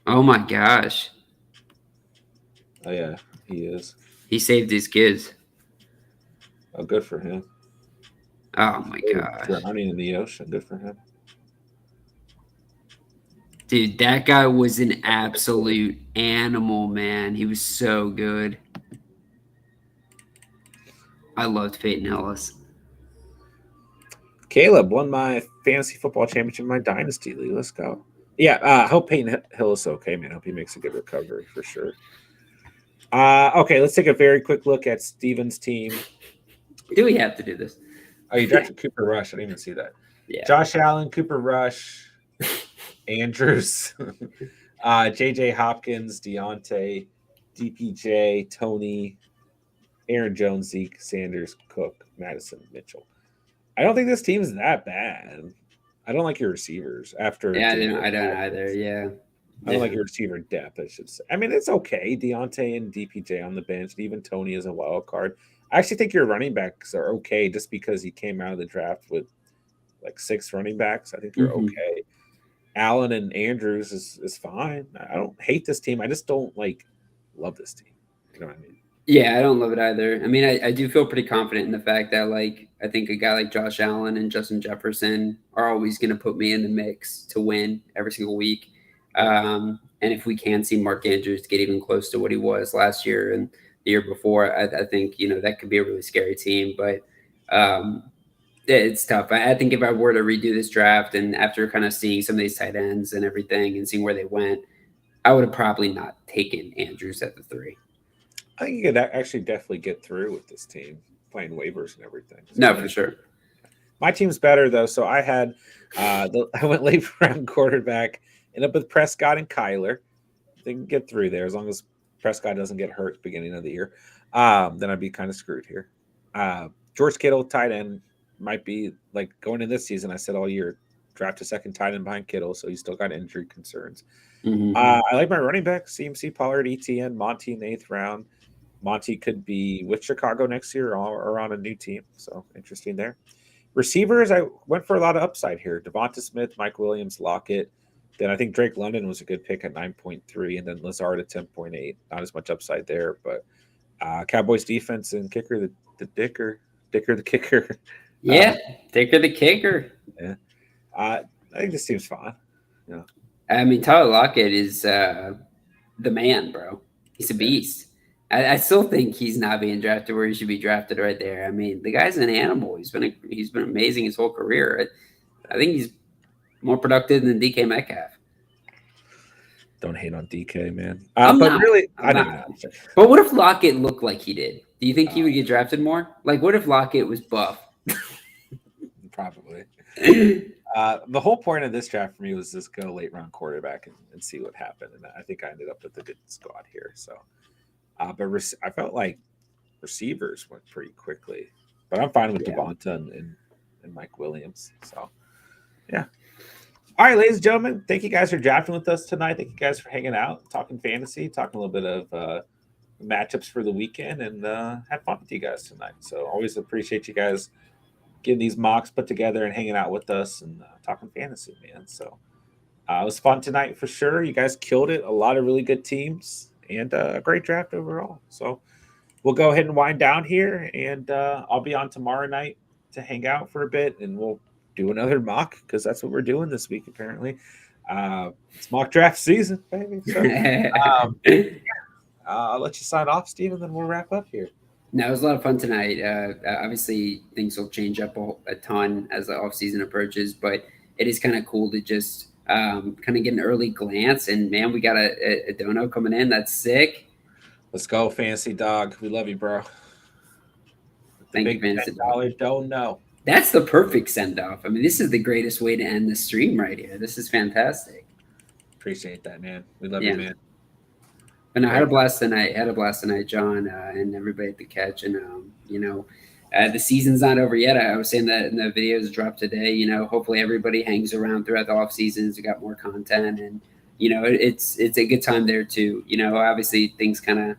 [SPEAKER 2] Oh my gosh,
[SPEAKER 1] Oh yeah, he is.
[SPEAKER 2] he saved his kids.
[SPEAKER 1] Oh, good for him.
[SPEAKER 2] Oh my
[SPEAKER 1] They were
[SPEAKER 2] gosh.
[SPEAKER 1] drowning in the ocean. Good for him.
[SPEAKER 2] Dude, that guy was an absolute animal, man. He was so good. I loved Peyton Hillis.
[SPEAKER 1] Caleb won my fantasy football championship in my dynasty league. Let's go. Yeah, I hope Peyton Hill is okay, man. Hope he makes a good recovery for sure. Okay, let's take a very quick look at Steven's team.
[SPEAKER 2] Do we have to do this?
[SPEAKER 1] Oh, you drafted Cooper Rush. I didn't even see that.
[SPEAKER 2] Yeah.
[SPEAKER 1] Josh Allen, Cooper Rush, Andrews, JJ Hopkins, Deontay, DPJ, Tony, Aaron Jones, Zeke, Sanders, Cook, Madison, Mitchell. I don't think this team's that bad. I don't like your receivers after
[SPEAKER 2] Yeah,
[SPEAKER 1] Daniel
[SPEAKER 2] I don't either.
[SPEAKER 1] Hopkins.
[SPEAKER 2] Yeah.
[SPEAKER 1] I don't like
[SPEAKER 2] Yeah.
[SPEAKER 1] your receiver depth, I should say. I mean, it's okay. Deontay and DPJ on the bench, and even Tony is a wild card. I actually think your running backs are okay just because he came out of the draft with like 6 running backs. I think they're
[SPEAKER 2] Hmm.
[SPEAKER 1] okay. Allen and Andrews is fine. I don't hate this team. I just don't like love this team. You know what I mean?
[SPEAKER 2] Yeah, I don't love it either. I mean, I do feel pretty confident in the fact that, like, I think a guy like Josh Allen and Justin Jefferson are always going to put me in the mix to win every single week. And if we can see Mark Andrews get even close to what he was last year and the year before, I think, that could be a really scary team. But um, it's tough. I think if I were to redo this draft and after kind of seeing some of these tight ends and everything and seeing where they went, I would have probably not taken Andrews at the 3.
[SPEAKER 1] I think you could actually definitely get through with this team playing waivers and everything. So
[SPEAKER 2] No,
[SPEAKER 1] I
[SPEAKER 2] for
[SPEAKER 1] think
[SPEAKER 2] sure.
[SPEAKER 1] my team's better though. So I had I went late round quarterback, ended up with Prescott and Kyler. They can get through there as long as Prescott doesn't get hurt at the beginning of the year. Then I'd be kind of screwed here. George Kittle, tight end, might be like going in this season. I said all year, draft a second tight end behind Kittle, so he's still got injury concerns.
[SPEAKER 2] Hmm.
[SPEAKER 1] I like my running back, CMC, Pollard, ETN, Monty in the 8th round. Monty could be with Chicago next year or on a new team, so interesting there. Receivers, I went for a lot of upside here. Devonta Smith, Mike Williams, Lockett, Then I think Drake London was a good pick at 9.3, and then Lazard at 10.8. Not as much upside there, but Cowboys defense and kicker Dicker the kicker.
[SPEAKER 2] Yeah, Dicker the kicker.
[SPEAKER 1] Yeah, I think this team's fine. Yeah,
[SPEAKER 2] I mean, Tyler Lockett is the man, bro. He's a
[SPEAKER 1] yeah.
[SPEAKER 2] beast. I still think he's not being drafted where he should be drafted right there. I mean, the guy's an animal. He's been amazing his whole career. I think he's more productive than DK Metcalf.
[SPEAKER 1] Don't hate on DK, man.
[SPEAKER 2] I'm
[SPEAKER 1] But
[SPEAKER 2] not.
[SPEAKER 1] really,
[SPEAKER 2] I'm
[SPEAKER 1] I
[SPEAKER 2] not.
[SPEAKER 1] don't know.
[SPEAKER 2] But what if Lockett looked like he did? Do you think he would get drafted more? Like, what if Lockett was buff?
[SPEAKER 1] Probably. The whole point of this draft for me was just go late round quarterback and see what happened. And I think I ended up with a good squad here. So, I felt like receivers went pretty quickly. But I'm fine with Devonta and Mike Williams. So, yeah. All right, ladies and gentlemen, thank you guys for drafting with us tonight. Thank you guys for hanging out, talking fantasy, talking a little bit of matchups for the weekend, and had fun with you guys tonight. So always appreciate you guys getting these mocks put together and hanging out with us and talking fantasy, man. So it was fun tonight for sure. You guys killed it. A lot of really good teams and a great draft overall. So we'll go ahead and wind down here, and I'll be on tomorrow night to hang out for a bit, and we'll do another mock because that's what we're doing this week apparently. It's mock draft season, baby. So, I'll let you sign off, Steve, and then we'll wrap up here.
[SPEAKER 2] No, it was a lot of fun tonight. Obviously, things will change up a ton as the off season approaches, but it is kind of cool to just kind of get an early glance. And man, we got a dono coming in. That's sick.
[SPEAKER 1] Let's go, Fantasy Dog. We love you, bro.
[SPEAKER 2] Thank you, Fantasy
[SPEAKER 1] Dog. Don't know.
[SPEAKER 2] That's the perfect send off. I mean, this is the greatest way to end the stream right here. This is fantastic.
[SPEAKER 1] Appreciate that, man. We love you, man.
[SPEAKER 2] But no, I had a blast tonight. John, and everybody at the catch. And the season's not over yet. I was saying that in the videos dropped today. Hopefully everybody hangs around throughout the off seasons. We got more content, and it's a good time there too. Obviously things kind of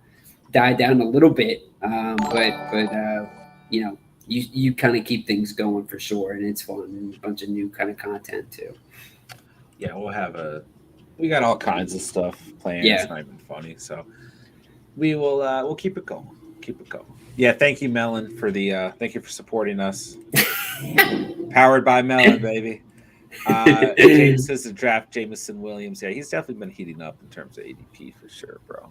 [SPEAKER 2] died down a little bit, but you kind of keep things going for sure, and it's fun and a bunch of new kind of content too.
[SPEAKER 1] Yeah, we got all kinds of stuff planned.
[SPEAKER 2] Yeah.
[SPEAKER 1] It's not even funny, so we'll keep it going. Yeah, thank you, Melon, thank you for supporting us. Powered by Melon, baby. James says to draft Jameson Williams. Yeah, he's definitely been heating up in terms of ADP for sure, bro.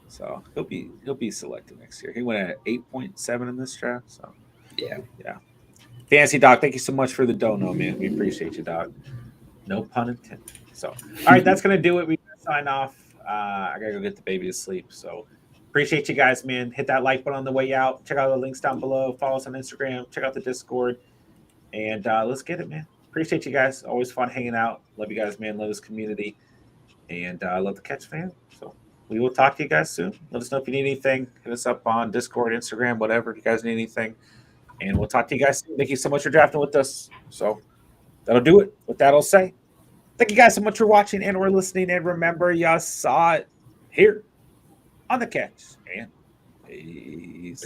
[SPEAKER 1] So he'll be selected next year. He went at 8.7 in this draft. So yeah. Fancy Doc, thank you so much for the dono, man. We appreciate you, Doc. No pun intended. So all right, that's gonna do it. We sign off. I gotta go get the baby to sleep. So appreciate you guys, man. Hit that like button on the way out. Check out the links down below. Follow us on Instagram. Check out the Discord. And let's get it, man. Appreciate you guys. Always fun hanging out. Love you guys, man. Love this community. And I love the catch, fan. So we will talk to you guys soon. Let us know if you need anything. Hit us up on Discord, Instagram, whatever. If you guys need anything. And we'll talk to you guys soon. Thank you so much for drafting with us. So that'll do it. With that, I'll say thank you guys so much for watching and or listening. And remember, y'all saw it here on the catch. And peace.